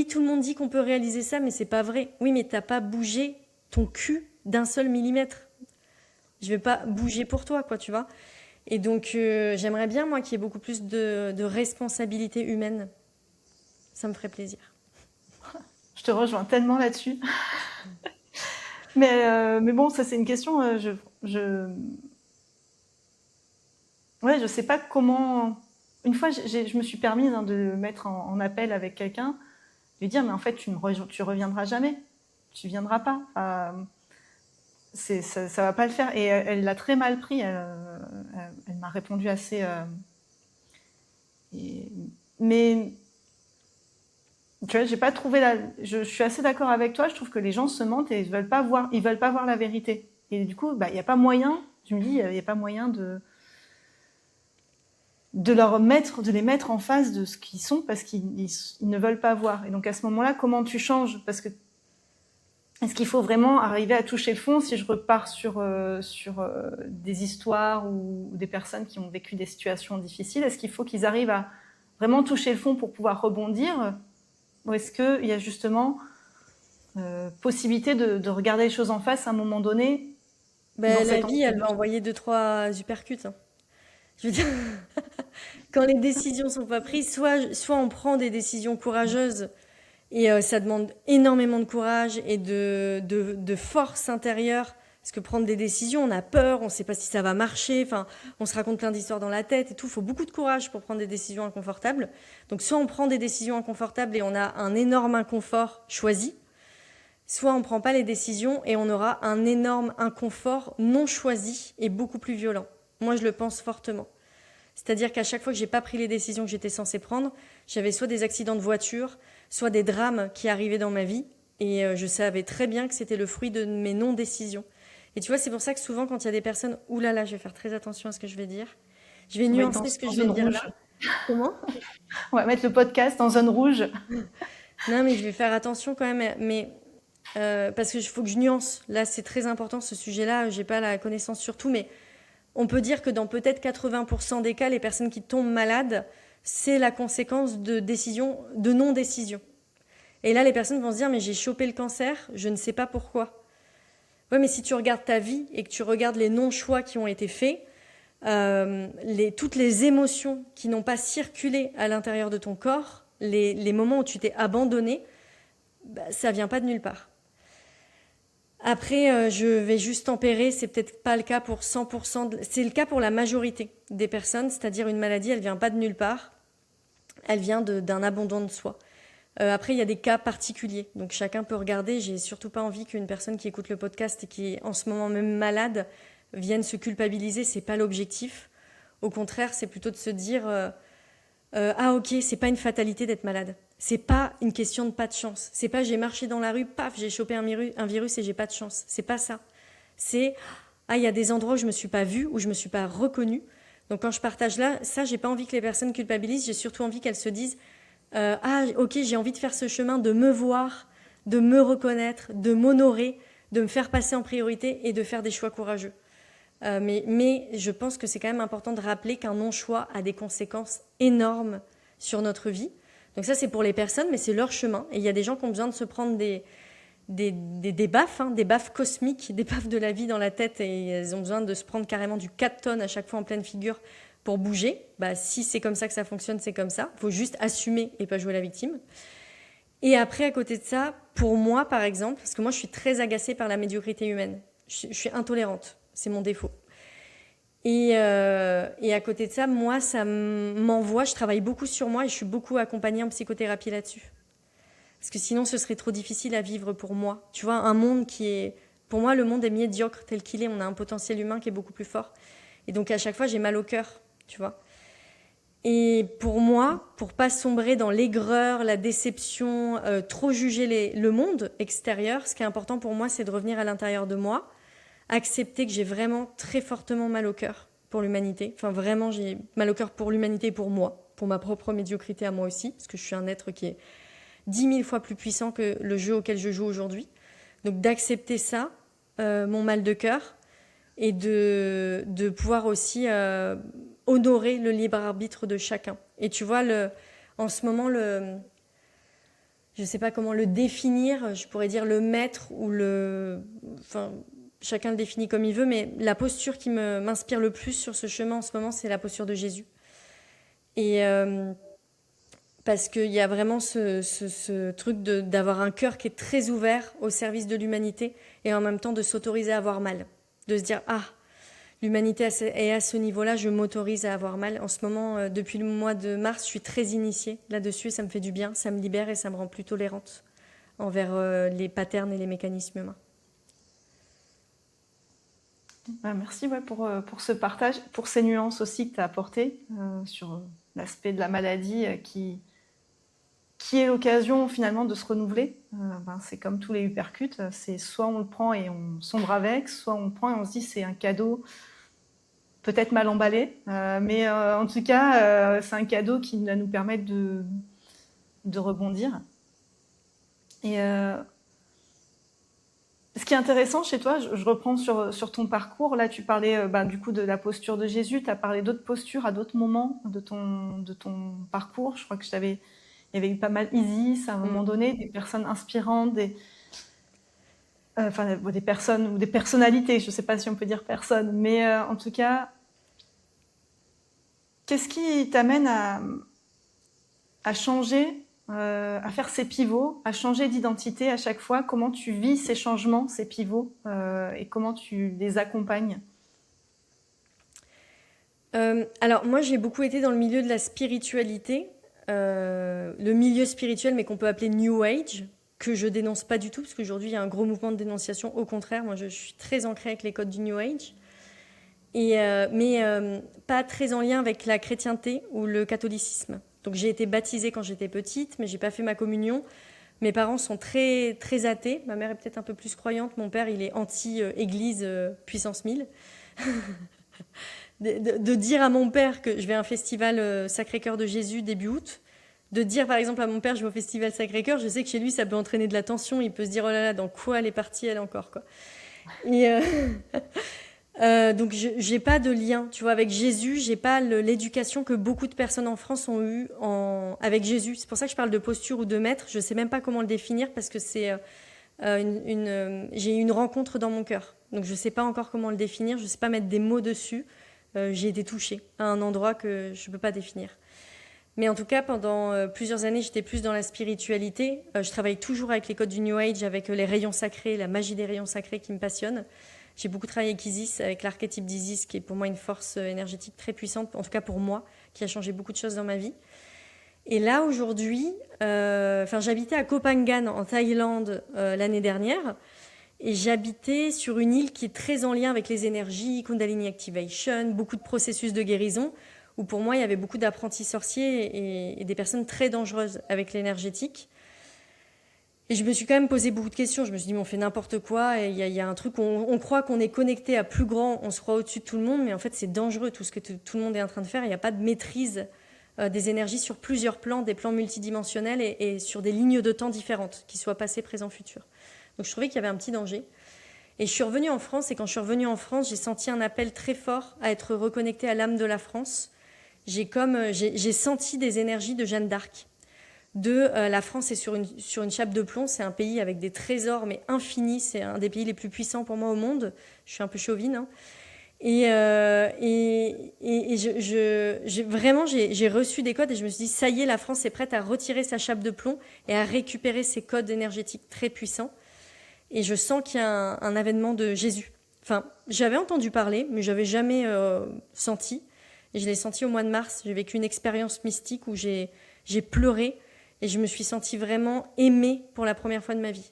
tout le monde dit qu'on peut réaliser ça, mais c'est pas vrai. Oui, mais t'as pas bougé ton cul d'un seul millimètre. Je vais pas bouger pour toi, quoi, tu vois. Et donc, j'aimerais bien, moi, qu'il y ait beaucoup plus de responsabilité humaine. Ça me ferait plaisir. Je te rejoins tellement là-dessus. Mais bon, ça c'est une question. Ouais, je sais pas comment. Une fois, je me suis permise de me mettre en appel avec quelqu'un, de lui dire, mais en fait, tu reviendras jamais. Tu viendras pas. Ça va pas le faire. Et elle l'a très mal pris. Elle m'a répondu assez. Mais tu vois, j'ai pas trouvé je suis assez d'accord avec toi. Je trouve que les gens se mentent et ils veulent pas voir la vérité. Et du coup, il y a pas moyen. Je me dis, il y a pas moyen de les mettre en face de ce qu'ils sont parce qu'ils ne veulent pas voir. Et donc à ce moment-là, comment tu changes? Parce que est-ce qu'il faut vraiment arriver à toucher le fond si je repars sur des histoires ou des personnes qui ont vécu des situations difficiles? Est-ce qu'il faut qu'ils arrivent à vraiment toucher le fond pour pouvoir rebondir? Ou est-ce qu'il y a justement possibilité de regarder les choses en face à un moment donné? La vie, elle va envoyer 2-3 uppercuts. Hein. Je veux dire, quand les décisions sont pas prises, soit on prend des décisions courageuses et ça demande énormément de courage et de force intérieure. Parce que prendre des décisions, on a peur, on ne sait pas si ça va marcher, enfin, on se raconte plein d'histoires dans la tête et tout. Il faut beaucoup de courage pour prendre des décisions inconfortables. Donc soit on prend des décisions inconfortables et on a un énorme inconfort choisi, soit on ne prend pas les décisions et on aura un énorme inconfort non choisi et beaucoup plus violent. Moi, je le pense fortement. C'est-à-dire qu'à chaque fois que j'ai pas pris les décisions que j'étais censée prendre, j'avais soit des accidents de voiture, soit des drames qui arrivaient dans ma vie. Et je savais très bien que c'était le fruit de mes non-décisions. Et tu vois, c'est pour ça que souvent, quand il y a des personnes... Ouh là là, je vais faire très attention à ce que je vais dire. Je vais nuancer ce que je vais dire là. Comment? On va mettre le podcast en zone rouge. Non, mais je vais faire attention quand même. Mais parce qu'il faut que je nuance. Là, c'est très important ce sujet-là. J'ai pas la connaissance sur tout, mais on peut dire que dans peut-être 80% des cas, les personnes qui tombent malades, c'est la conséquence de non-décision. Et là, les personnes vont se dire, mais j'ai chopé le cancer, je ne sais pas pourquoi. Ouais, mais si tu regardes ta vie et que tu regardes les non-choix qui ont été faits, toutes les émotions qui n'ont pas circulé à l'intérieur de ton corps, les moments où tu t'es abandonné, ça vient pas de nulle part. Après, je vais juste tempérer, c'est peut-être pas le cas pour 100%, c'est le cas pour la majorité des personnes, c'est-à-dire une maladie, elle vient pas de nulle part, elle vient d'un abandon de soi. Après, il y a des cas particuliers, donc chacun peut regarder. J'ai surtout pas envie qu'une personne qui écoute le podcast et qui est en ce moment même malade vienne se culpabiliser, c'est pas l'objectif. Au contraire, c'est plutôt de se dire ah ok, c'est pas une fatalité d'être malade. C'est pas une question de pas de chance. C'est pas j'ai marché dans la rue, paf, j'ai chopé un virus et j'ai pas de chance. C'est pas ça. C'est il y a des endroits où je me suis pas vue, où je me suis pas reconnue. Donc quand je partage là, ça, j'ai pas envie que les personnes culpabilisent. J'ai surtout envie qu'elles se disent ok, j'ai envie de faire ce chemin, de me voir, de me reconnaître, de m'honorer, de me faire passer en priorité et de faire des choix courageux. Mais je pense que c'est quand même important de rappeler qu'un non-choix a des conséquences énormes sur notre vie. Donc ça, c'est pour les personnes, mais c'est leur chemin. Et il y a des gens qui ont besoin de se prendre des baffes, des baffes cosmiques, des baffes de la vie dans la tête, et elles ont besoin de se prendre carrément du 4 tonnes à chaque fois en pleine figure pour bouger. Si c'est comme ça que ça fonctionne, c'est comme ça. Il faut juste assumer et pas jouer la victime. Et après, à côté de ça, pour moi, par exemple, parce que moi, je suis très agacée par la médiocrité humaine. Je suis intolérante. C'est mon défaut. Et à côté de ça, moi, ça m'envoie, je travaille beaucoup sur moi et je suis beaucoup accompagnée en psychothérapie là-dessus. Parce que sinon, ce serait trop difficile à vivre pour moi. Tu vois, un monde qui est Pour moi, le monde est médiocre tel qu'il est. On a un potentiel humain qui est beaucoup plus fort. Et donc, à chaque fois, j'ai mal au cœur, tu vois. Et pour moi, pour pas sombrer dans l'aigreur, la déception, trop juger le monde extérieur, ce qui est important pour moi, c'est de revenir à l'intérieur de moi, accepter que j'ai vraiment très fortement mal au cœur pour l'humanité. Enfin, vraiment, j'ai mal au cœur pour l'humanité et pour moi, pour ma propre médiocrité à moi aussi, parce que je suis un être qui est 10 000 fois plus puissant que le jeu auquel je joue aujourd'hui. Donc, d'accepter ça, mon mal de cœur, et de pouvoir aussi honorer le libre arbitre de chacun. Et tu vois, en ce moment, je ne sais pas comment le définir, je pourrais dire le maître ou enfin, chacun le définit comme il veut, mais la posture qui m'inspire le plus sur ce chemin en ce moment, c'est la posture de Jésus. Et parce qu'il y a vraiment ce truc d'avoir un cœur qui est très ouvert au service de l'humanité et en même temps de s'autoriser à avoir mal. De se dire, l'humanité est à ce niveau-là, je m'autorise à avoir mal. En ce moment, depuis le mois de mars, je suis très initiée là-dessus et ça me fait du bien, ça me libère et ça me rend plus tolérante envers les patterns et les mécanismes humains. Merci pour ce partage, pour ces nuances aussi que tu as apportées sur l'aspect de la maladie qui est l'occasion finalement de se renouveler. C'est comme tous les hypercutes, c'est soit on le prend et on sombre avec, soit on le prend et on se dit c'est un cadeau peut-être mal emballé, mais en tout cas c'est un cadeau qui va nous permettre de rebondir. Et ce qui est intéressant chez toi, je reprends sur ton parcours, là tu parlais du coup de la posture de Jésus, tu as parlé d'autres postures à d'autres moments de ton parcours, je crois que il y avait eu pas mal Isis à un moment donné, des personnes inspirantes, des personnes ou des personnalités, je ne sais pas si on peut dire personne, mais en tout cas, qu'est-ce qui t'amène à changer, à faire ces pivots, à changer d'identité à chaque fois? Comment tu vis ces changements, ces pivots, et comment tu les accompagnes? Alors moi j'ai beaucoup été dans le milieu de la spiritualité, le milieu spirituel mais qu'on peut appeler New Age, que je dénonce pas du tout parce qu'aujourd'hui il y a un gros mouvement de dénonciation. Au contraire, moi je suis très ancrée avec les codes du New Age, mais pas très en lien avec la chrétienté ou le catholicisme. Donc j'ai été baptisée quand j'étais petite, mais j'ai pas fait ma communion. Mes parents sont très très athées. Ma mère est peut-être un peu plus croyante. Mon père il est anti-église puissance 1000. De dire à mon père que je vais à un festival Sacré-Cœur de Jésus début août, de dire par exemple à mon père je vais au festival Sacré-Cœur, je sais que chez lui ça peut entraîner de la tension, il peut se dire oh là là dans quoi elle est partie elle encore quoi. Et donc j'ai pas de lien, tu vois, avec Jésus, j'ai pas l'éducation que beaucoup de personnes en France ont eue avec Jésus. C'est pour ça que je parle de posture ou de maître, je sais même pas comment le définir parce que c'est j'ai eu une rencontre dans mon cœur, donc je sais pas encore comment le définir, je sais pas mettre des mots dessus. J'ai été touchée à un endroit que je ne peux pas définir. Mais en tout cas, pendant plusieurs années, j'étais plus dans la spiritualité. Je travaille toujours avec les codes du New Age, avec les rayons sacrés, la magie des rayons sacrés qui me passionne. J'ai beaucoup travaillé avec Isis, avec l'archétype d'Isis, qui est pour moi une force énergétique très puissante, en tout cas pour moi, qui a changé beaucoup de choses dans ma vie. Et là, aujourd'hui, j'habitais à Koh Phangan, en Thaïlande, l'année dernière. Et j'habitais sur une île qui est très en lien avec les énergies, Kundalini Activation, beaucoup de processus de guérison, où pour moi, il y avait beaucoup d'apprentis sorciers et des personnes très dangereuses avec l'énergétique. Et je me suis quand même posé beaucoup de questions. Je me suis dit, mais on fait n'importe quoi. Et il y a un truc, on croit qu'on est connecté à plus grand, on se croit au-dessus de tout le monde, mais en fait, c'est dangereux tout ce que tout le monde est en train de faire. Il n'y a pas de maîtrise des énergies sur plusieurs plans, des plans multidimensionnels et sur des lignes de temps différentes, qui soient passé, présent, futur. Donc je trouvais qu'il y avait un petit danger. Et je suis revenue en France, et quand je suis revenue en France, j'ai senti un appel très fort à être reconnectée à l'âme de la France. J'ai senti des énergies de Jeanne d'Arc. La France est sur une chape de plomb, c'est un pays avec des trésors mais infinis, c'est un des pays les plus puissants pour moi au monde. Je suis un peu chauvine, hein. Vraiment, j'ai reçu des codes et je me suis dit, ça y est, la France est prête à retirer sa chape de plomb et à récupérer ses codes énergétiques très puissants. Et je sens qu'il y a un avènement de Jésus. Enfin, j'avais entendu parler, mais je n'avais jamais senti. Et je l'ai senti au mois de mars. J'ai vécu une expérience mystique où j'ai pleuré et je me suis sentie vraiment aimée pour la première fois de ma vie.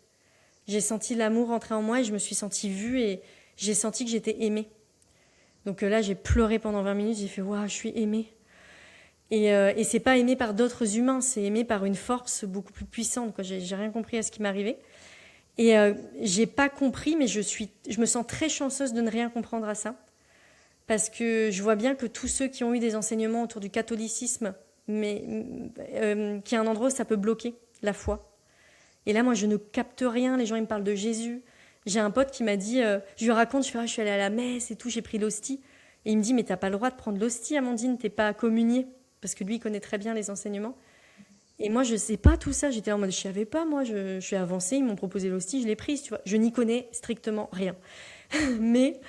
J'ai senti l'amour entrer en moi et je me suis sentie vue et j'ai senti que j'étais aimée. Donc là, j'ai pleuré pendant 20 minutes, j'ai fait « Waouh, je suis aimée ». Et c'est pas aimé par d'autres humains, c'est aimé par une force beaucoup plus puissante, quoi. J'ai rien compris à ce qui m'arrivait. Et j'ai pas compris, mais je me sens très chanceuse de ne rien comprendre à ça. Parce que je vois bien que tous ceux qui ont eu des enseignements autour du catholicisme, mais qu'il y a un endroit où ça peut bloquer la foi. Et là, moi, je ne capte rien. Les gens, ils me parlent de Jésus. J'ai un pote qui m'a dit, je lui raconte, je suis allée à la messe et tout, j'ai pris l'hostie. Et il me dit, mais t'as pas le droit de prendre l'hostie, Amandine, t'es pas communiée. Parce que lui, il connaît très bien les enseignements. Et moi, je sais pas tout ça. J'étais en mode, je savais pas, moi, je suis avancée, ils m'ont proposé l'hostie, je l'ai prise, tu vois. Je n'y connais strictement rien. Mais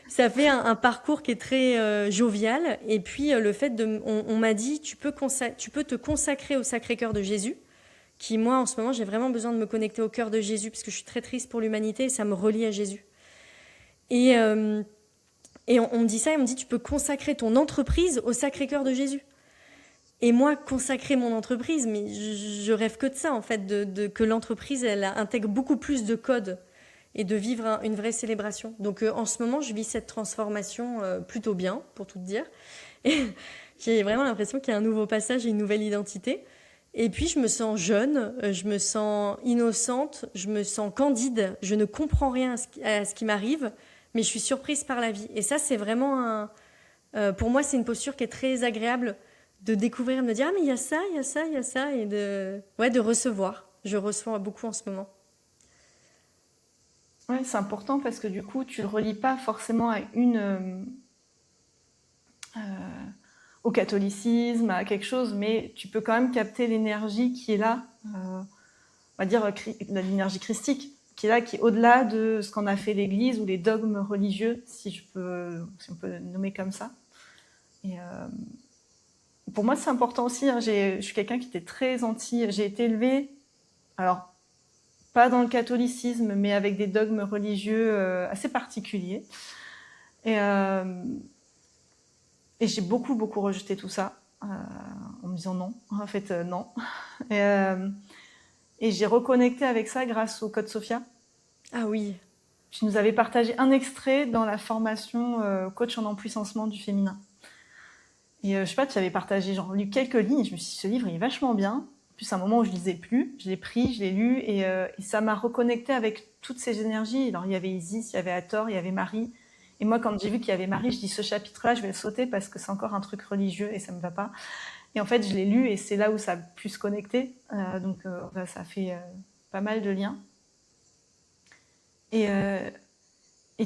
ça fait un parcours qui est très jovial. Et puis, le fait on m'a dit, tu peux te consacrer au Sacré-Cœur de Jésus, qui, moi, en ce moment, j'ai vraiment besoin de me connecter au cœur de Jésus, parce que je suis très triste pour l'humanité, et ça me relie à Jésus. Et on me dit ça, et on me dit, tu peux consacrer ton entreprise au Sacré-Cœur de Jésus. Et moi, consacrer mon entreprise, mais je rêve que de ça, en fait, que l'entreprise, elle intègre beaucoup plus de codes et de vivre une vraie célébration. Donc, en ce moment, je vis cette transformation plutôt bien, pour tout te dire. Et j'ai vraiment l'impression qu'il y a un nouveau passage et une nouvelle identité. Et puis, je me sens jeune, je me sens innocente, je me sens candide, je ne comprends rien à ce qui m'arrive, mais je suis surprise par la vie. Et ça, c'est vraiment pour moi, c'est une posture qui est très agréable de découvrir, de me dire « Ah, mais il y a ça, il y a ça, il y a ça », et de recevoir. Je reçois beaucoup en ce moment. Ouais, c'est important parce que du coup, tu le relis pas forcément à au catholicisme, à quelque chose, mais tu peux quand même capter l'énergie qui est là, on va dire l'énergie christique, qui est là, qui est au-delà de ce qu'en a fait l'Église ou les dogmes religieux, si on peut le nommer comme ça. Et pour moi, c'est important aussi. Hein, je suis quelqu'un qui était très j'ai été élevée, alors pas dans le catholicisme, mais avec des dogmes religieux assez particuliers. Et j'ai beaucoup rejeté tout ça, en me disant non. En fait, non. Et j'ai reconnecté avec ça grâce au Code Sophia. Ah oui. Tu nous avais partagé un extrait dans la formation coach en empuissancement du féminin. Et je sais pas, tu avais partagé, lu quelques lignes, et je me suis dit, ce livre, il est vachement bien. En plus, à un moment où je lisais plus, je l'ai pris, je l'ai lu, et ça m'a reconnecté avec toutes ces énergies. Alors, il y avait Isis, il y avait Hathor, il y avait Marie. Et moi, quand j'ai vu qu'il y avait Marie, je dis, ce chapitre-là, je vais le sauter parce que c'est encore un truc religieux et ça me va pas. Et en fait, je l'ai lu et c'est là où ça a pu se connecter. Donc, ça fait pas mal de liens. Et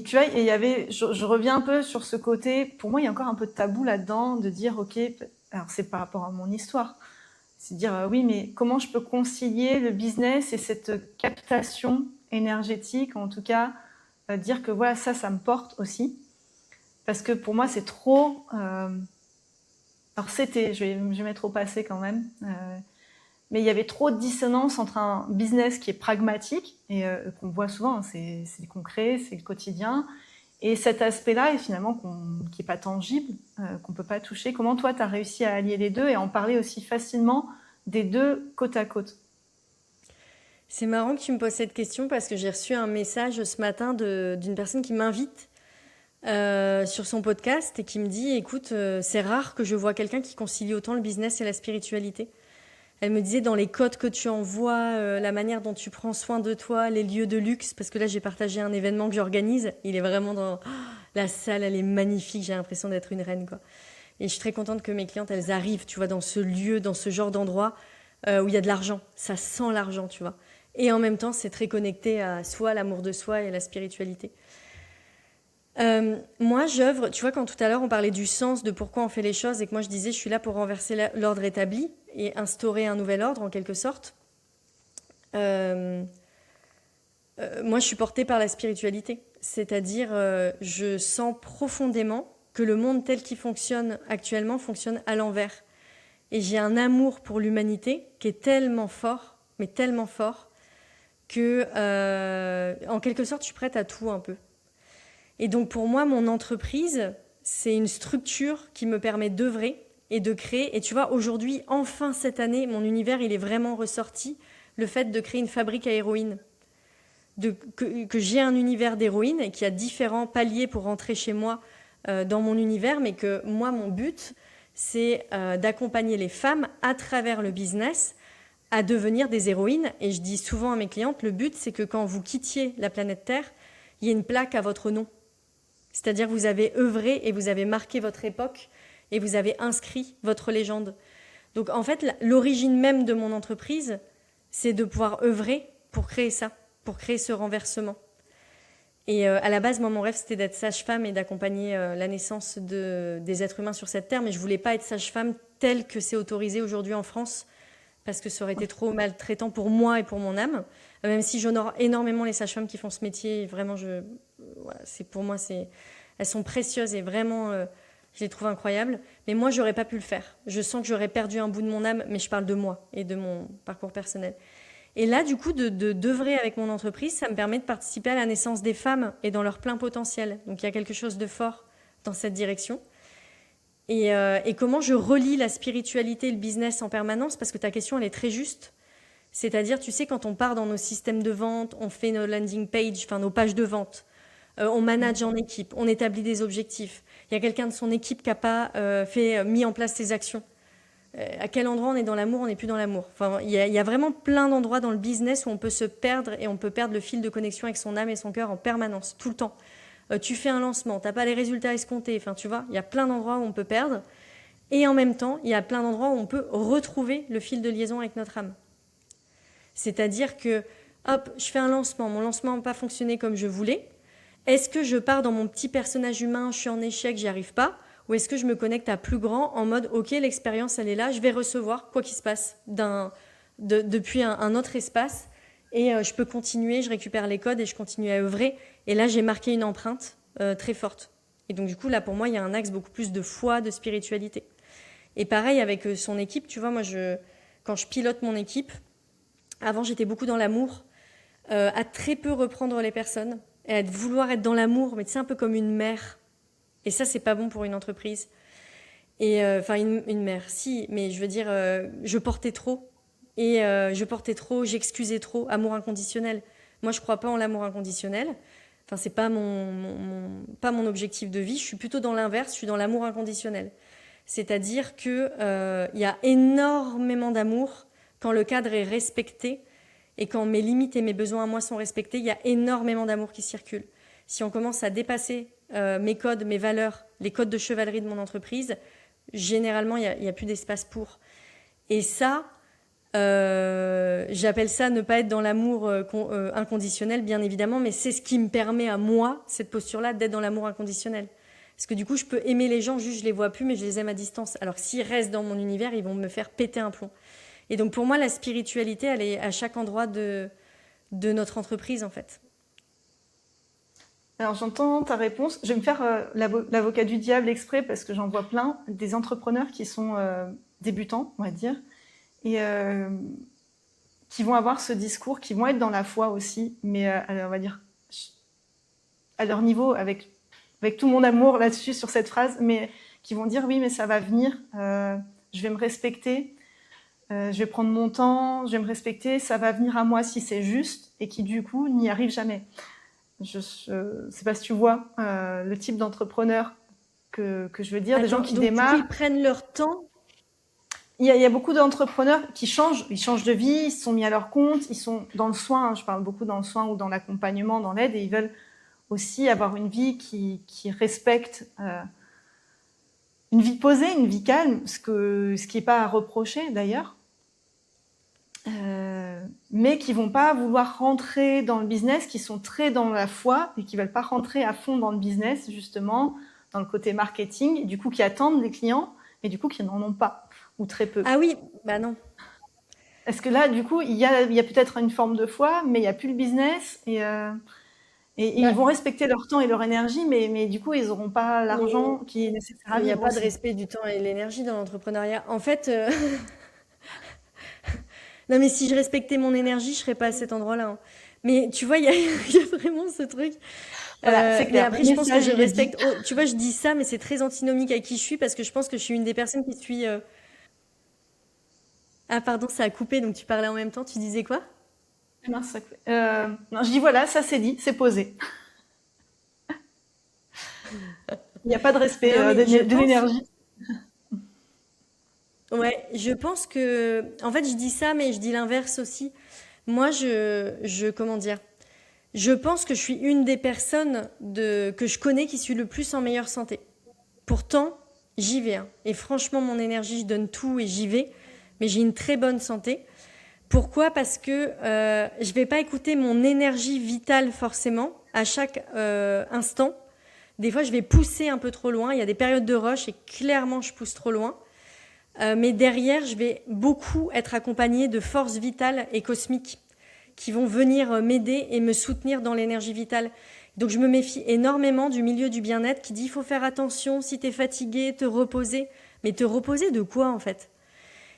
tu vois, il y avait, je reviens un peu sur ce côté, pour moi, il y a encore un peu de tabou là-dedans, de dire, ok, alors c'est par rapport à mon histoire, c'est de dire, oui, mais comment je peux concilier le business et cette captation énergétique, en tout cas, dire que voilà, ça me porte aussi, parce que pour moi, c'est trop, alors je vais mettre au passé quand même, mais il y avait trop de dissonance entre un business qui est pragmatique, et qu'on voit souvent, hein, c'est concret, c'est le quotidien, et cet aspect-là, et finalement, qui n'est pas tangible, qu'on ne peut pas toucher. Comment toi, tu as réussi à allier les deux et en parler aussi facilement des deux côte à côte? C'est marrant que tu me poses cette question parce que j'ai reçu un message ce matin d'une personne qui m'invite sur son podcast et qui me dit « Écoute, c'est rare que je vois quelqu'un qui concilie autant le business et la spiritualité. » Elle me disait dans les codes que tu envoies, la manière dont tu prends soin de toi, les lieux de luxe, parce que là j'ai partagé un événement que j'organise, il est vraiment dans... la salle, elle est magnifique, j'ai l'impression d'être une reine, quoi. Et je suis très contente que mes clientes, elles arrivent, tu vois, dans ce lieu, dans ce genre d'endroit où il y a de l'argent. Ça sent l'argent, tu vois. Et en même temps, c'est très connecté à soi, l'amour de soi et à la spiritualité. Moi, j'œuvre, tu vois, quand tout à l'heure on parlait du sens, de pourquoi on fait les choses, et que moi je disais je suis là pour renverser l'ordre établi et instaurer un nouvel ordre en quelque sorte. Moi, je suis portée par la spiritualité, c'est-à-dire je sens profondément que le monde tel qu'il fonctionne actuellement fonctionne à l'envers. Et j'ai un amour pour l'humanité qui est tellement fort, mais tellement fort, que en quelque sorte je suis prête à tout un peu. Et donc pour moi, mon entreprise, c'est une structure qui me permet d'œuvrer et de créer. Et tu vois, aujourd'hui, enfin cette année, mon univers, il est vraiment ressorti, le fait de créer une fabrique à héroïne. que j'ai un univers d'héroïne et qu'il y a différents paliers pour rentrer chez moi dans mon univers, mais que moi, mon but, c'est d'accompagner les femmes à travers le business à devenir des héroïnes. Et je dis souvent à mes clientes, le but, c'est que quand vous quittiez la planète Terre, il y ait une plaque à votre nom. C'est-à-dire que vous avez œuvré et vous avez marqué votre époque et vous avez inscrit votre légende. Donc en fait, l'origine même de mon entreprise, c'est de pouvoir œuvrer pour créer ça, pour créer ce renversement. Et à la base, moi, mon rêve, c'était d'être sage-femme et d'accompagner la naissance des êtres humains sur cette terre, mais je voulais pas être sage-femme telle que c'est autorisé aujourd'hui en France, parce que ça aurait été trop maltraitant pour moi et pour mon âme. Même si j'honore énormément les sages-femmes qui font ce métier, vraiment, voilà, pour moi, elles sont précieuses et vraiment, je les trouve incroyables. Mais moi, j'aurais pas pu le faire. Je sens que j'aurais perdu un bout de mon âme, mais je parle de moi et de mon parcours personnel. Et là, du coup, d'œuvrer avec mon entreprise, ça me permet de participer à la naissance des femmes et dans leur plein potentiel. Donc, il y a quelque chose de fort dans cette direction. Et comment je relie la spiritualité et le business en permanence, parce que ta question, elle est très juste. C'est-à-dire, tu sais, quand on part dans nos systèmes de vente, on fait nos landing pages, enfin nos pages de vente, on manage en équipe, on établit des objectifs. Il y a quelqu'un de son équipe qui n'a pas mis en place ses actions. À quel endroit on est dans l'amour, on n'est plus dans l'amour. Enfin, il y a vraiment plein d'endroits dans le business où on peut se perdre et on peut perdre le fil de connexion avec son âme et son cœur en permanence, tout le temps. Tu fais un lancement, tu n'as pas les résultats escomptés. Enfin, tu vois, il y a plein d'endroits où on peut perdre. Et en même temps, il y a plein d'endroits où on peut retrouver le fil de liaison avec notre âme. C'est-à-dire que, hop, je fais un lancement, mon lancement n'a pas fonctionné comme je voulais. Est-ce que je pars dans mon petit personnage humain, je suis en échec, j'y arrive pas? Ou est-ce que je me connecte à plus grand en mode, ok, l'expérience, elle est là, je vais recevoir quoi qu'il se passe depuis un autre espace et je peux continuer, je récupère les codes et je continue à œuvrer. Et là, j'ai marqué une empreinte très forte. Et donc, du coup, là, pour moi, il y a un axe beaucoup plus de foi, de spiritualité. Et pareil avec son équipe, tu vois, moi, quand je pilote mon équipe, avant, j'étais beaucoup dans l'amour, à très peu reprendre les personnes, et à vouloir être dans l'amour, mais tu sais, un peu comme une mère. Et ça, c'est pas bon pour une entreprise. Et enfin, une mère, si, mais je veux dire, je portais trop. Et j'excusais trop, amour inconditionnel. Moi, je crois pas en l'amour inconditionnel. Enfin, c'est pas pas mon objectif de vie. Je suis plutôt dans l'inverse, je suis dans l'amour inconditionnel. C'est-à-dire que il y a énormément d'amour quand le cadre est respecté et quand mes limites et mes besoins à moi sont respectés. Il y a énormément d'amour qui circule. Si on commence à dépasser mes codes, mes valeurs, les codes de chevalerie de mon entreprise, généralement, il y a plus d'espace pour. Et ça, j'appelle ça ne pas être dans l'amour inconditionnel, bien évidemment, mais c'est ce qui me permet à moi, cette posture-là, d'être dans l'amour inconditionnel. Parce que du coup, je peux aimer les gens, juste je les vois plus, mais je les aime à distance. Alors que s'ils restent dans mon univers, ils vont me faire péter un plomb. Et donc pour moi, la spiritualité, elle est à chaque endroit de notre entreprise, en fait. Alors j'entends ta réponse. Je vais me faire l'avocat du diable exprès parce que j'en vois plein, des entrepreneurs qui sont débutants, on va dire, et qui vont avoir ce discours, qui vont être dans la foi aussi, mais on va dire à leur niveau, avec tout mon amour là-dessus, sur cette phrase, mais qui vont dire oui, mais ça va venir, je vais me respecter, je vais prendre mon temps, je vais me respecter, ça va venir à moi si c'est juste, et qui du coup n'y arrivent jamais. Je sais pas si tu vois le type d'entrepreneur que je veux dire. Attends, des gens qui démarrent. Ils prennent leur temps. Il y a beaucoup d'entrepreneurs qui changent. Ils changent de vie, ils se sont mis à leur compte, ils sont dans le soin. Hein, je parle beaucoup dans le soin ou dans l'accompagnement, dans l'aide, et ils veulent aussi avoir une vie qui respecte, une vie posée, une vie calme, ce qui n'est pas à reprocher d'ailleurs. Mais qui vont pas vouloir rentrer dans le business, qui sont très dans la foi et qui veulent pas rentrer à fond dans le business, justement, dans le côté marketing, et du coup qui attendent les clients, mais du coup qui n'en ont pas, ou très peu. Ah oui, bah non. Est-ce que là, du coup, il y a peut-être une forme de foi, mais il n'y a plus le business, et ils vont respecter leur temps et leur énergie, mais du coup, ils n'auront pas l'argent qui est nécessaire à vivre. Il n'y a pas de respect du temps et de l'énergie dans l'entrepreneuriat. En fait... Non, mais si je respectais mon énergie, je serais pas à cet endroit-là. Hein. Mais tu vois, il y a vraiment ce truc. Voilà, c'est clair. Mais après, je pense que je respecte. Oh, tu vois, je dis ça, mais c'est très antinomique à qui je suis parce que je pense que je suis une des personnes qui suis. Ah, pardon, ça a coupé, donc tu parlais en même temps. Tu disais quoi? Ah mince, non, je dis voilà, ça c'est dit, c'est posé. Il n'y a pas de respect Non, mais de l'énergie. je pense que, en fait, je dis ça, mais je dis l'inverse aussi. Moi, comment dire? Je pense que je suis une des personnes que je connais qui suis le plus en meilleure santé. Pourtant, j'y vais, hein. Et franchement, mon énergie, je donne tout et j'y vais. Mais j'ai une très bonne santé. Pourquoi? Parce que je vais pas écouter mon énergie vitale forcément à chaque instant. Des fois, je vais pousser un peu trop loin. Il y a des périodes de rush et clairement, je pousse trop loin. Mais derrière, je vais beaucoup être accompagnée de forces vitales et cosmiques qui vont venir m'aider et me soutenir dans l'énergie vitale. Donc je me méfie énormément du milieu du bien-être qui dit il faut faire attention si tu es fatigué, te reposer. Mais te reposer de quoi en fait?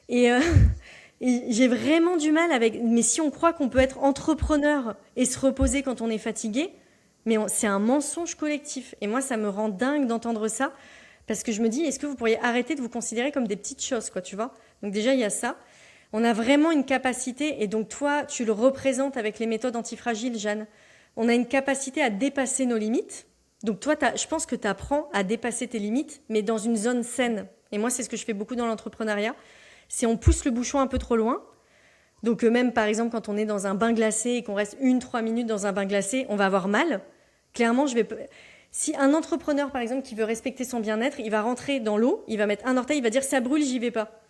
Et, et j'ai vraiment du mal avec... Mais si on croit qu'on peut être entrepreneur et se reposer quand on est fatigué, mais c'est un mensonge collectif. Et moi, ça me rend dingue d'entendre ça. Parce que je me dis, est-ce que vous pourriez arrêter de vous considérer comme des petites choses, quoi, tu vois? Donc déjà, il y a ça. On a vraiment une capacité, et donc toi, tu le représentes avec les méthodes antifragiles, Jeanne. On a une capacité à dépasser nos limites. Donc toi, je pense que tu apprends à dépasser tes limites, mais dans une zone saine. Et moi, c'est ce que je fais beaucoup dans l'entrepreneuriat. C'est on pousse le bouchon un peu trop loin. Donc même, par exemple, quand on est dans un bain glacé et qu'on reste 1-3 minutes dans un bain glacé, on va avoir mal. Clairement, si un entrepreneur, par exemple, qui veut respecter son bien-être, il va rentrer dans l'eau, il va mettre un orteil, il va dire ça brûle, j'y vais pas.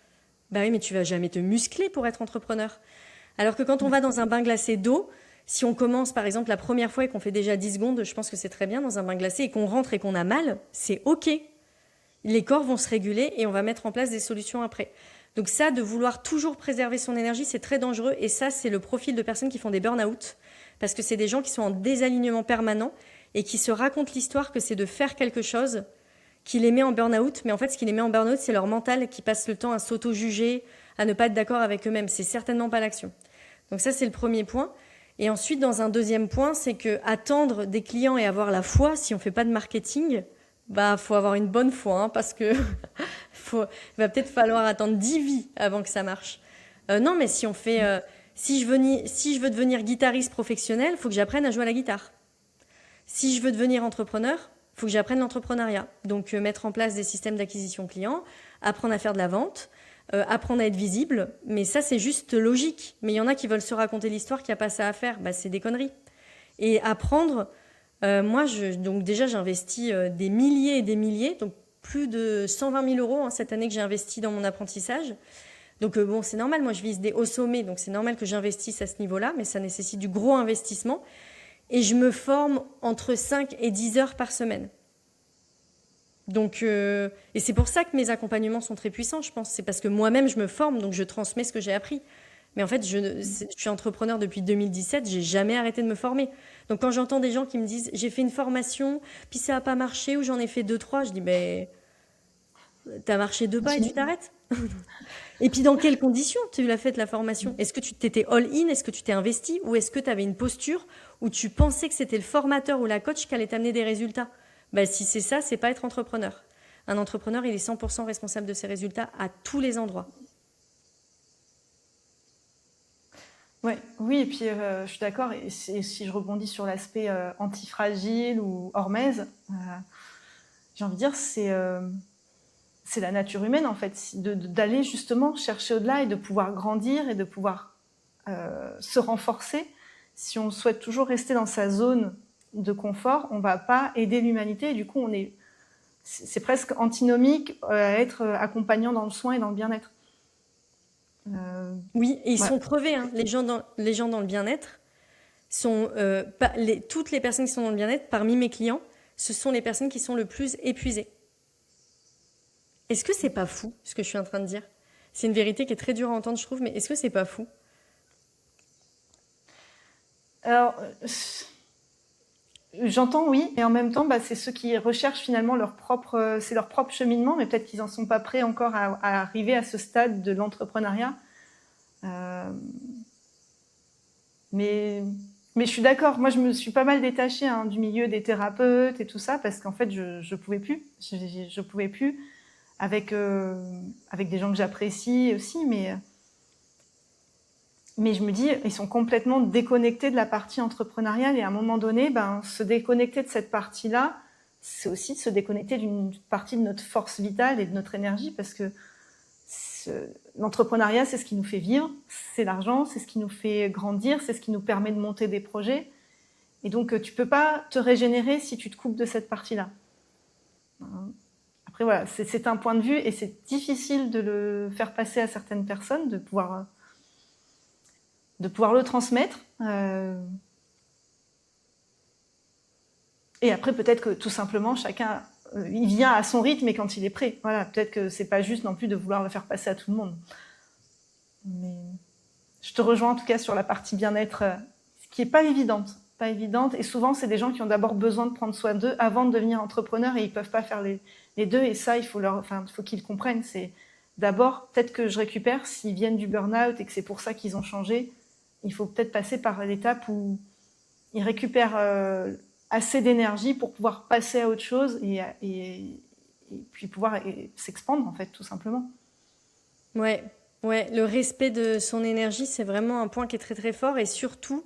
Bah oui, mais tu vas jamais te muscler pour être entrepreneur. Alors que quand on va dans un bain glacé d'eau, si on commence par exemple la première fois et qu'on fait déjà 10 secondes, je pense que c'est très bien dans un bain glacé et qu'on rentre et qu'on a mal, c'est ok. Les corps vont se réguler et on va mettre en place des solutions après. Donc ça, de vouloir toujours préserver son énergie, c'est très dangereux et ça, c'est le profil de personnes qui font des burn-out parce que c'est des gens qui sont en désalignement permanent et qui se racontent l'histoire que c'est de faire quelque chose qui les met en burn-out, mais en fait, ce qui les met en burn-out, c'est leur mental qui passe le temps à s'auto-juger, à ne pas être d'accord avec eux-mêmes. C'est certainement pas l'action. Donc ça, c'est le premier point. Et ensuite, dans un deuxième point, c'est que attendre des clients et avoir la foi, si on fait pas de marketing, bah, faut avoir une bonne foi, hein, parce que il va peut-être falloir attendre 10 vies avant que ça marche. Non, mais si on fait, si je veux devenir guitariste professionnel, faut que j'apprenne à jouer à la guitare. Si je veux devenir entrepreneur, il faut que j'apprenne l'entrepreneuriat. Donc, mettre en place des systèmes d'acquisition clients, apprendre à faire de la vente, apprendre à être visible. Mais ça, c'est juste logique. Mais il y en a qui veulent se raconter l'histoire, qu'il n'y a pas ça à faire. Bah, c'est des conneries. Et apprendre, donc déjà, j'investis des milliers et des milliers. Donc, plus de 120 000 euros cette année que j'ai investi dans mon apprentissage. Donc, bon, c'est normal. Moi, je vise des hauts sommets. Donc, c'est normal que j'investisse à ce niveau-là. Mais ça nécessite du gros investissement. Et je me forme entre 5 et 10 heures par semaine. Donc, et c'est pour ça que mes accompagnements sont très puissants, je pense. C'est parce que moi-même, je me forme, donc je transmets ce que j'ai appris. Mais en fait, je suis entrepreneur depuis 2017, j'ai jamais arrêté de me former. Donc, quand j'entends des gens qui me disent « j'ai fait une formation, puis ça n'a pas marché, ou j'en ai fait 2-3 », je dis « mais t'as marché 2 pas et tu t'arrêtes ?» Et puis, dans quelles conditions tu l'as fait la formation? Est-ce que tu t'étais all-in? Est-ce que tu t'es investi? Ou est-ce que tu avais une posture où tu pensais que c'était le formateur ou la coach qui allait t'amener des résultats? Bah, si c'est ça, c'est pas être entrepreneur. Un entrepreneur, il est 100% responsable de ses résultats à tous les endroits. Ouais, oui, et puis je suis d'accord. Et si je rebondis sur l'aspect antifragile ou hormèse, j'ai envie de dire, c'est la nature humaine, en fait, d'aller justement chercher au-delà et de pouvoir grandir et de pouvoir se renforcer. Si on souhaite toujours rester dans sa zone de confort, on ne va pas aider l'humanité. Et du coup, c'est presque antinomique à être accompagnant dans le soin et dans le bien-être. Oui, et ils Ouais. sont crevés, hein. Les gens dans le bien-être sont toutes les personnes qui sont dans le bien-être, parmi mes clients, ce sont les personnes qui sont le plus épuisées. Est-ce que c'est pas fou, ce que je suis en train de dire? C'est une vérité qui est très dure à entendre, je trouve, mais est-ce que c'est pas fou? Alors, j'entends oui, et en même temps, bah, c'est ceux qui recherchent finalement c'est leur propre cheminement, mais peut-être qu'ils n'en sont pas prêts encore à arriver à ce stade de l'entrepreneuriat. Mais je suis d'accord. Moi, je me suis pas mal détachée du milieu des thérapeutes et tout ça parce qu'en fait, je pouvais plus. Je pouvais plus avec des gens que j'apprécie aussi, mais Mais je me dis, ils sont complètement déconnectés de la partie entrepreneuriale et à un moment donné, se déconnecter de cette partie-là, c'est aussi de se déconnecter d'une partie de notre force vitale et de notre énergie parce que l'entrepreneuriat, c'est ce qui nous fait vivre, c'est l'argent, c'est ce qui nous fait grandir, c'est ce qui nous permet de monter des projets. Et donc, tu peux pas te régénérer si tu te coupes de cette partie-là. Après, voilà, c'est un point de vue et c'est difficile de le faire passer à certaines personnes, de pouvoir le transmettre. Et après, peut-être que tout simplement, chacun, il vient à son rythme et quand il est prêt. Voilà, peut-être que c'est pas juste non plus de vouloir le faire passer à tout le monde. Mais je te rejoins en tout cas sur la partie bien-être, qui est pas évidente. Pas évidente. Et souvent, c'est des gens qui ont d'abord besoin de prendre soin d'eux avant de devenir entrepreneurs et ils peuvent pas faire les deux. Et ça, il faut qu'ils comprennent. C'est d'abord, peut-être que je récupère s'ils viennent du burn-out et que c'est pour ça qu'ils ont changé. Il faut peut-être passer par l'étape où ils récupèrent assez d'énergie pour pouvoir passer à autre chose et puis pouvoir s'expandre, en fait, tout simplement. Ouais, le respect de son énergie, c'est vraiment un point qui est très très fort. Et surtout,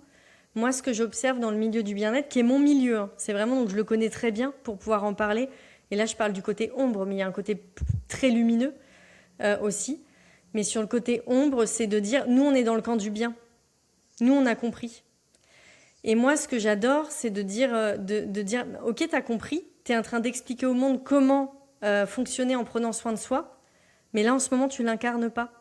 moi, ce que j'observe dans le milieu du bien-être, qui est mon milieu, hein, c'est vraiment, donc je le connais très bien pour pouvoir en parler. Et là, je parle du côté ombre, mais il y a un côté très lumineux aussi. Mais sur le côté ombre, c'est de dire, nous, on est dans le camp du bien. Nous, on a compris. Et moi, ce que j'adore, c'est de dire, ok, t'as compris, t'es en train d'expliquer au monde comment fonctionner en prenant soin de soi, mais là, en ce moment, tu l'incarnes pas.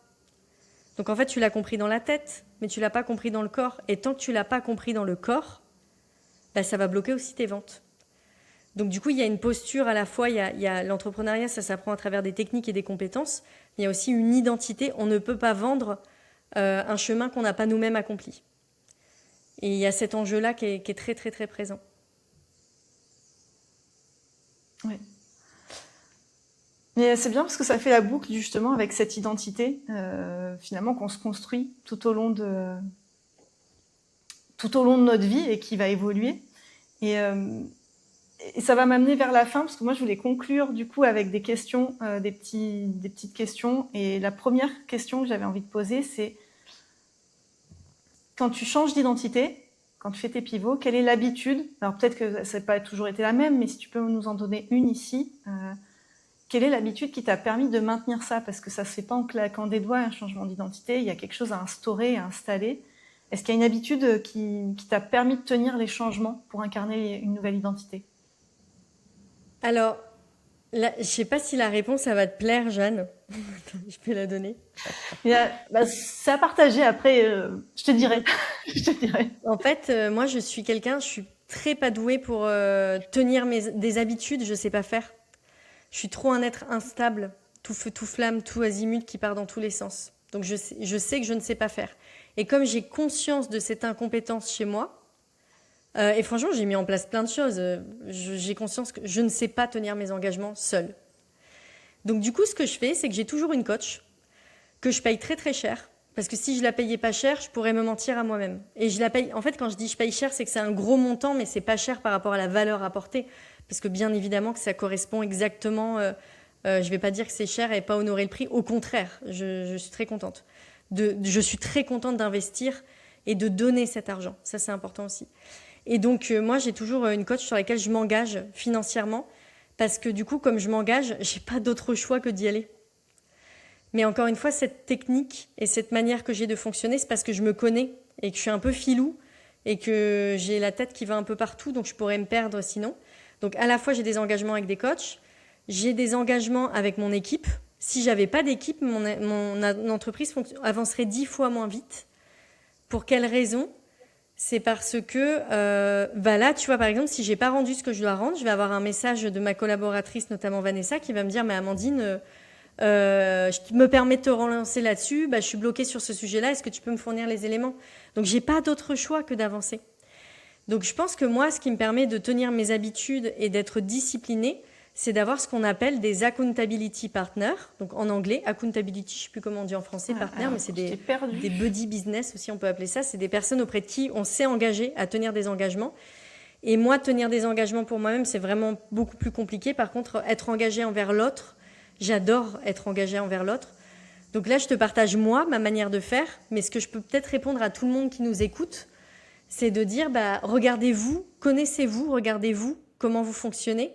Donc, en fait, tu l'as compris dans la tête, mais tu l'as pas compris dans le corps. Et tant que tu l'as pas compris dans le corps, ça va bloquer aussi tes ventes. Donc, du coup, il y a une posture à la fois, il y a l'entrepreneuriat, ça s'apprend à travers des techniques et des compétences, mais il y a aussi une identité. On ne peut pas vendre un chemin qu'on n'a pas nous-mêmes accompli. Et il y a cet enjeu-là qui est très, très, très présent. Oui. Mais c'est bien parce que ça fait la boucle, justement, avec cette identité, finalement, qu'on se construit tout au long de notre vie et qui va évoluer. Et ça va m'amener vers la fin, parce que moi, je voulais conclure, du coup, avec des questions, des petites questions. Et la première question que j'avais envie de poser, c'est quand tu changes d'identité, quand tu fais tes pivots, quelle est l'habitude? Alors peut-être que ça n'a pas toujours été la même, mais si tu peux nous en donner une ici, quelle est l'habitude qui t'a permis de maintenir ça? Parce que ça ne se fait pas en claquant des doigts, un changement d'identité, il y a quelque chose à instaurer, à installer. Est-ce qu'il y a une habitude qui t'a permis de tenir les changements pour incarner une nouvelle identité? Alors, là, je ne sais pas si la réponse, ça va te plaire, Jeanne. Je peux la donner. C'est à partager après, je te dirai. Je te dirai. En fait, moi, je suis très pas douée pour tenir des habitudes, je ne sais pas faire. Je suis trop un être instable, tout feu, tout flamme, tout azimut qui part dans tous les sens. Donc, je sais que je ne sais pas faire. Et comme j'ai conscience de cette incompétence chez moi, et franchement, j'ai mis en place plein de choses. J'ai conscience que je ne sais pas tenir mes engagements seule. Donc du coup, ce que je fais, c'est que j'ai toujours une coach que je paye très très cher. Parce que si je la payais pas cher, je pourrais me mentir à moi-même. Et je la paye. En fait, quand je dis je paye cher, c'est que c'est un gros montant, mais c'est pas cher par rapport à la valeur apportée. Parce que bien évidemment que ça correspond exactement. Je vais pas dire que c'est cher et pas honorer le prix. Au contraire, je suis très contente. Je suis très contente d'investir et de donner cet argent. Ça, c'est important aussi. Et donc, moi, j'ai toujours une coach sur laquelle je m'engage financièrement parce que du coup, comme je m'engage, j'ai pas d'autre choix que d'y aller. Mais encore une fois, cette technique et cette manière que j'ai de fonctionner, c'est parce que je me connais et que je suis un peu filou et que j'ai la tête qui va un peu partout, donc je pourrais me perdre sinon. Donc, à la fois, j'ai des engagements avec des coachs, j'ai des engagements avec mon équipe. Si j'avais pas d'équipe, mon entreprise avancerait 10 fois moins vite. Pour quelle raison ? C'est parce que, là, tu vois, par exemple, si j'ai pas rendu ce que je dois rendre, je vais avoir un message de ma collaboratrice, notamment Vanessa, qui va me dire « Mais Amandine, je me permets de te relancer là-dessus, je suis bloquée sur ce sujet-là, est-ce que tu peux me fournir les éléments ?» Donc, j'ai pas d'autre choix que d'avancer. Donc, je pense que moi, ce qui me permet de tenir mes habitudes et d'être disciplinée, c'est d'avoir ce qu'on appelle des accountability partners. Donc, en anglais, accountability, je ne sais plus comment on dit en français, partner, mais c'est des buddy business aussi, on peut appeler ça. C'est des personnes auprès de qui on s'est engagé à tenir des engagements. Et moi, tenir des engagements pour moi-même, c'est vraiment beaucoup plus compliqué. Par contre, être engagé envers l'autre, j'adore être engagé envers l'autre. Donc là, je te partage moi, ma manière de faire, mais ce que je peux peut-être répondre à tout le monde qui nous écoute, c'est de dire, regardez-vous, connaissez-vous, regardez-vous comment vous fonctionnez,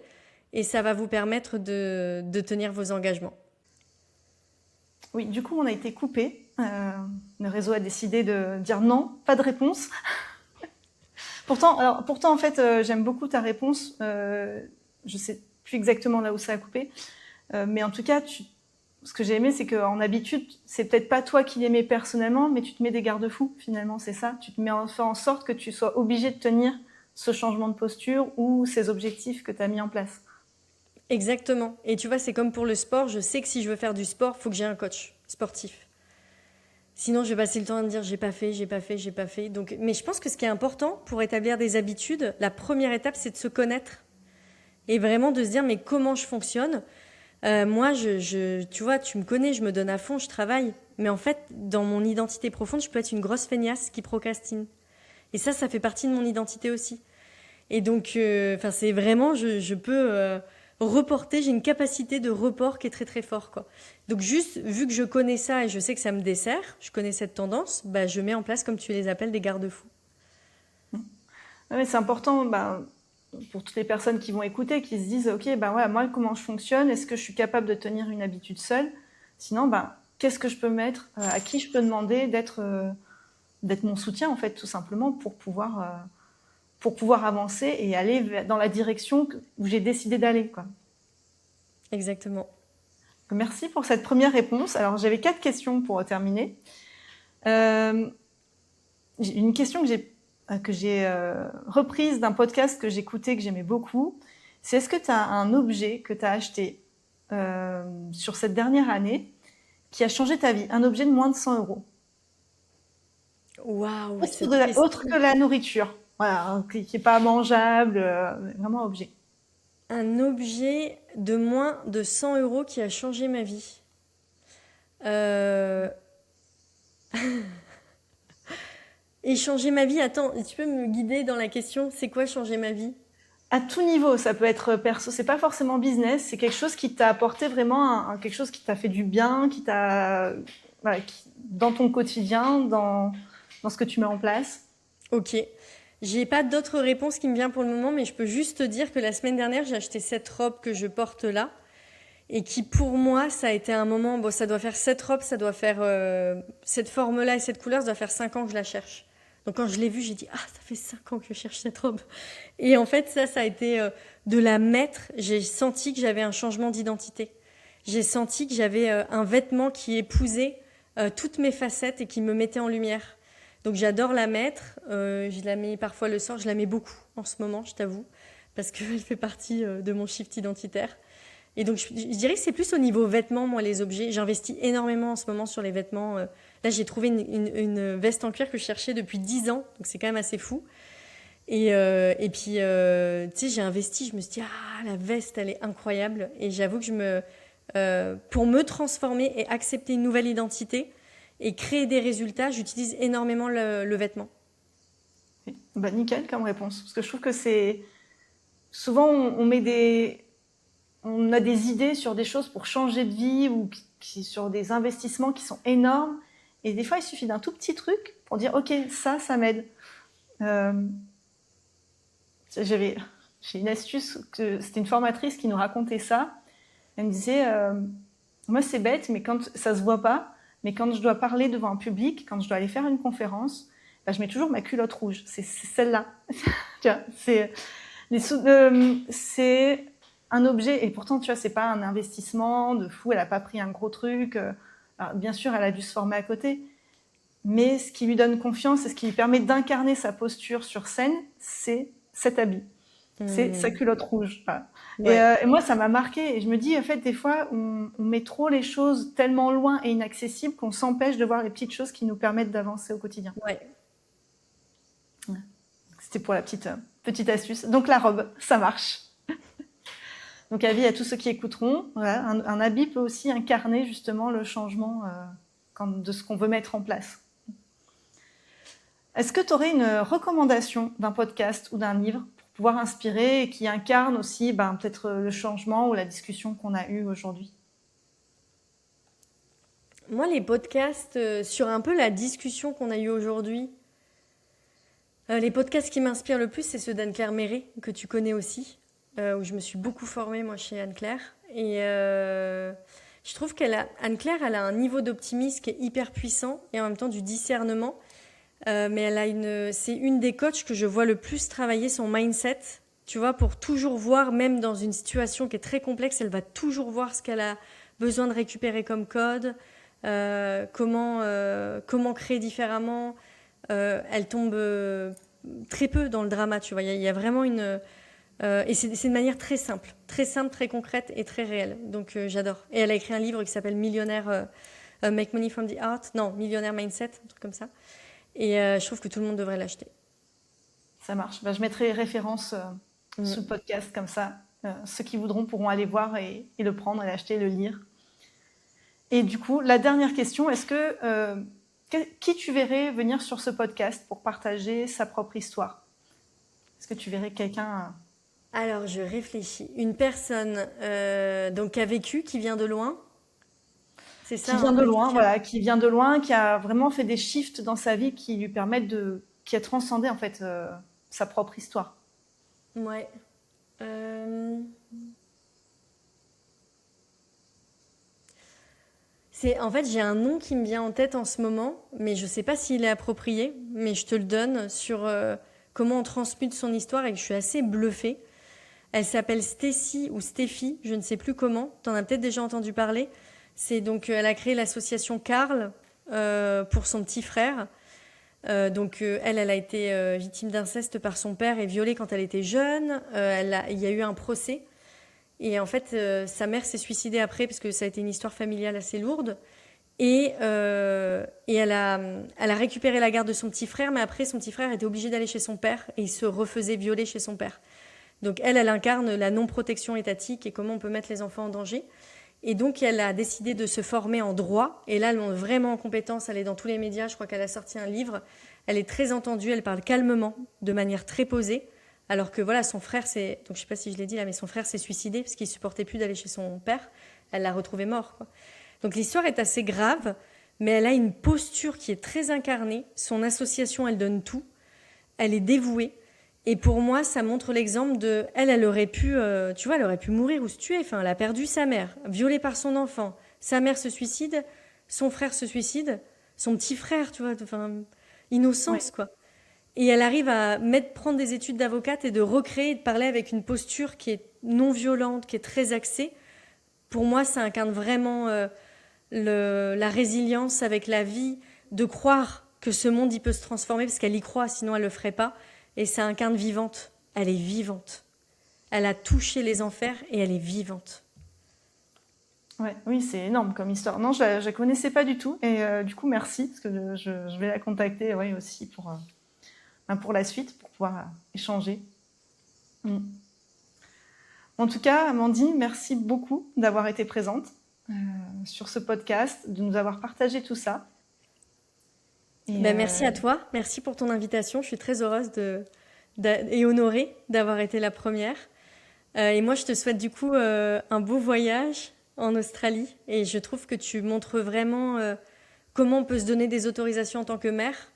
et ça va vous permettre de tenir vos engagements. Oui, du coup, on a été coupé. Le réseau a décidé de dire non, pas de réponse. Pourtant, en fait, j'aime beaucoup ta réponse. Je sais plus exactement là où ça a coupé, mais en tout cas, ce que j'ai aimé, c'est qu'en habitude, c'est peut-être pas toi qui l'aimais personnellement, mais tu te mets des garde-fous, finalement, c'est ça. Tu te mets en sorte que tu sois obligé de tenir ce changement de posture ou ces objectifs que tu as mis en place. Exactement. Et tu vois, c'est comme pour le sport. Je sais que si je veux faire du sport, il faut que j'ai un coach sportif. Sinon, je vais passer le temps à me dire j'ai pas fait. Donc, mais je pense que ce qui est important pour établir des habitudes, la première étape, c'est de se connaître et vraiment de se dire mais comment je fonctionne. Moi, tu vois, tu me connais, je me donne à fond, je travaille. Mais en fait, dans mon identité profonde, je peux être une grosse feignasse qui procrastine. Et ça fait partie de mon identité aussi. Et donc, c'est vraiment, je peux reporter, j'ai une capacité de report qui est très très fort, quoi. Donc juste, vu que je connais ça et je sais que ça me dessert, je connais cette tendance, je mets en place, comme tu les appelles, des garde-fous. Ouais, c'est important pour toutes les personnes qui vont écouter, qui se disent, ok, moi, comment je fonctionne? Est-ce que je suis capable de tenir une habitude seule? Sinon, qu'est-ce que je peux mettre? À qui je peux demander d'être mon soutien, en fait, tout simplement, pour pouvoir avancer et aller dans la direction où j'ai décidé d'aller, quoi. Exactement. Merci pour cette première réponse. Alors, j'avais 4 questions pour terminer. Une question que j'ai reprise d'un podcast que j'écoutais, que j'aimais beaucoup. C'est est-ce que tu as un objet que tu as acheté sur cette dernière année qui a changé ta vie? Un objet de moins de 100 €. Waouh, Autre que la nourriture. Voilà, qui n'est pas mangeable, vraiment objet. Un objet de moins de 100 € qui a changé ma vie. Et changer ma vie, attends, tu peux me guider dans la question, c'est quoi changer ma vie? À tout niveau, ça peut être perso, c'est pas forcément business, c'est quelque chose qui t'a apporté vraiment quelque chose qui t'a fait du bien, dans ton quotidien, dans ce que tu mets en place. Ok. J'ai pas d'autres réponses qui me viennent pour le moment, mais je peux juste te dire que la semaine dernière, j'ai acheté cette robe que je porte là. Et qui, pour moi, ça a été un moment, ça doit faire cette robe, ça doit faire cette forme-là et cette couleur, ça doit faire 5 ans que je la cherche. Donc quand je l'ai vue, j'ai dit, ça fait 5 ans que je cherche cette robe. Et en fait, ça a été de la mettre, j'ai senti que j'avais un changement d'identité. J'ai senti que j'avais un vêtement qui épousait toutes mes facettes et qui me mettait en lumière. Donc j'adore la mettre, je la mets parfois le soir, je la mets beaucoup en ce moment, je t'avoue, parce qu'elle fait partie de mon shift identitaire. Et donc, je dirais que c'est plus au niveau vêtements, moi, les objets. J'investis énormément en ce moment sur les vêtements. Là, j'ai trouvé une veste en cuir que je cherchais depuis 10 ans. Donc, c'est quand même assez fou. Et puis, tu sais, j'ai investi. Je me suis dit, la veste, elle est incroyable. Et j'avoue que pour me transformer et accepter une nouvelle identité et créer des résultats, j'utilise énormément le vêtement. Nickel comme réponse. Parce que je trouve que c'est... Souvent, on a des idées sur des choses pour changer de vie ou sur des investissements qui sont énormes. Et des fois, il suffit d'un tout petit truc pour dire, OK, ça m'aide. J'ai une astuce, c'était une formatrice qui nous racontait ça. Elle me disait, moi c'est bête, mais quand ça se voit pas, mais quand je dois parler devant un public, quand je dois aller faire une conférence, je mets toujours ma culotte rouge. C'est celle-là. Tu vois, c'est un objet, et pourtant, tu vois, c'est pas un investissement de fou, elle a pas pris un gros truc. Alors, bien sûr, elle a dû se former à côté, mais ce qui lui donne confiance et ce qui lui permet d'incarner sa posture sur scène, c'est cet habit. C'est sa culotte rouge. Voilà. Ouais. Et moi, ça m'a marqué. Et je me dis, en fait, des fois, on met trop les choses tellement loin et inaccessibles qu'on s'empêche de voir les petites choses qui nous permettent d'avancer au quotidien. Ouais. C'était pour la petite astuce. Donc, la robe, ça marche. Donc, avis à tous ceux qui écouteront. Voilà, un habit peut aussi incarner justement le changement de ce qu'on veut mettre en place. Est-ce que tu aurais une recommandation d'un podcast ou d'un livre pour pouvoir inspirer et qui incarne aussi peut-être le changement ou la discussion qu'on a eue aujourd'hui? Moi, les podcasts sur un peu la discussion qu'on a eue aujourd'hui, les podcasts qui m'inspirent le plus, c'est ceux d'Anne-Claire Méret, que tu connais aussi, où je me suis beaucoup formée, moi, chez Anne-Claire. Et je trouve Anne-Claire, elle a un niveau d'optimisme qui est hyper puissant et en même temps du discernement. Mais c'est une des coachs que je vois le plus travailler son mindset. Tu vois, pour toujours voir, même dans une situation qui est très complexe, elle va toujours voir ce qu'elle a besoin de récupérer comme code, comment créer différemment. Elle tombe très peu dans le drama, tu vois. Il y a vraiment et c'est de manière très simple, très concrète et très réelle. Donc j'adore. Et elle a écrit un livre qui s'appelle Millionnaire Make Money from the Art. Non, Millionnaire Mindset, un truc comme ça. Et je trouve que tout le monde devrait l'acheter. Ça marche. Je mettrai les références sous le podcast, comme ça, ceux qui voudront pourront aller voir et le prendre et l'acheter, le lire. Et du coup, la dernière question, est-ce que qui tu verrais venir sur ce podcast pour partager sa propre histoire? Est-ce que tu verrais quelqu'un Alors, je réfléchis. Une personne donc qui a vécu, qui vient de loin. C'est ça, qui vient de loin, voilà, qui vient de loin, qui a vraiment fait des shifts dans sa vie qui lui permettent qui a transcendé en fait sa propre histoire. Ouais. En fait, j'ai un nom qui me vient en tête en ce moment, mais je sais pas s'il est approprié, mais je te le donne sur comment on transmute son histoire et que je suis assez bluffée. Elle s'appelle Stacy ou Steffi, je ne sais plus comment. T'en as peut-être déjà entendu parler. Elle a créé l'association Carl pour son petit frère. Elle a été victime d'inceste par son père et violée quand elle était jeune. Il y a eu un procès. Et en fait, sa mère s'est suicidée après parce que ça a été une histoire familiale assez lourde. Et elle a récupéré la garde de son petit frère, mais après, son petit frère était obligé d'aller chez son père et il se refaisait violer chez son père. Donc elle incarne la non-protection étatique et comment on peut mettre les enfants en danger. Et donc, elle a décidé de se former en droit. Et là, elle monte vraiment en compétence. Elle est dans tous les médias. Je crois qu'elle a sorti un livre. Elle est très entendue. Elle parle calmement, de manière très posée. Alors que voilà, son frère, donc je sais pas si je l'ai dit là, mais son frère s'est suicidé parce qu'il supportait plus d'aller chez son père. Elle l'a retrouvé mort, quoi. Donc l'histoire est assez grave, mais elle a une posture qui est très incarnée. Son association, elle donne tout. Elle est dévouée. Et pour moi, ça montre l'exemple de... Elle aurait pu, tu vois, elle aurait pu mourir ou se tuer. Enfin, elle a perdu sa mère, violée par son enfant. Sa mère se suicide, son frère se suicide, son petit frère, tu vois, enfin, innocence, quoi. Et elle arrive à prendre des études d'avocate et de recréer et de parler avec une posture qui est non violente, qui est très axée. Pour moi, ça incarne vraiment la résilience avec la vie, de croire que ce monde, il peut se transformer parce qu'elle y croit, sinon elle le ferait pas. Et ça incarne vivante. Elle est vivante. Elle a touché les enfers et elle est vivante. Ouais, oui, c'est énorme comme histoire. Non, je la connaissais pas du tout. Et du coup, merci, parce que je vais la contacter aussi pour la suite, pour pouvoir échanger. En tout cas, Amandine, merci beaucoup d'avoir été présente sur ce podcast, de nous avoir partagé tout ça. Merci à toi. Merci pour ton invitation. Je suis très heureuse et honorée d'avoir été la première. Et moi, je te souhaite du coup un beau voyage en Australie. Et je trouve que tu montres vraiment comment on peut se donner des autorisations en tant que mère.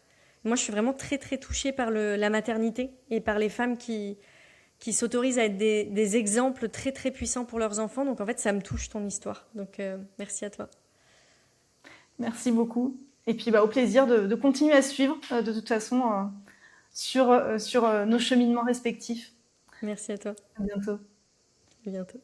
Moi, je suis vraiment très, très touchée par la maternité et par les femmes qui s'autorisent à être des exemples très, très puissants pour leurs enfants. Donc, en fait, ça me touche ton histoire. Donc, merci à toi. Merci beaucoup. Et puis, au plaisir de continuer à suivre, de toute façon, sur nos cheminements respectifs. Merci à toi. À bientôt. À bientôt.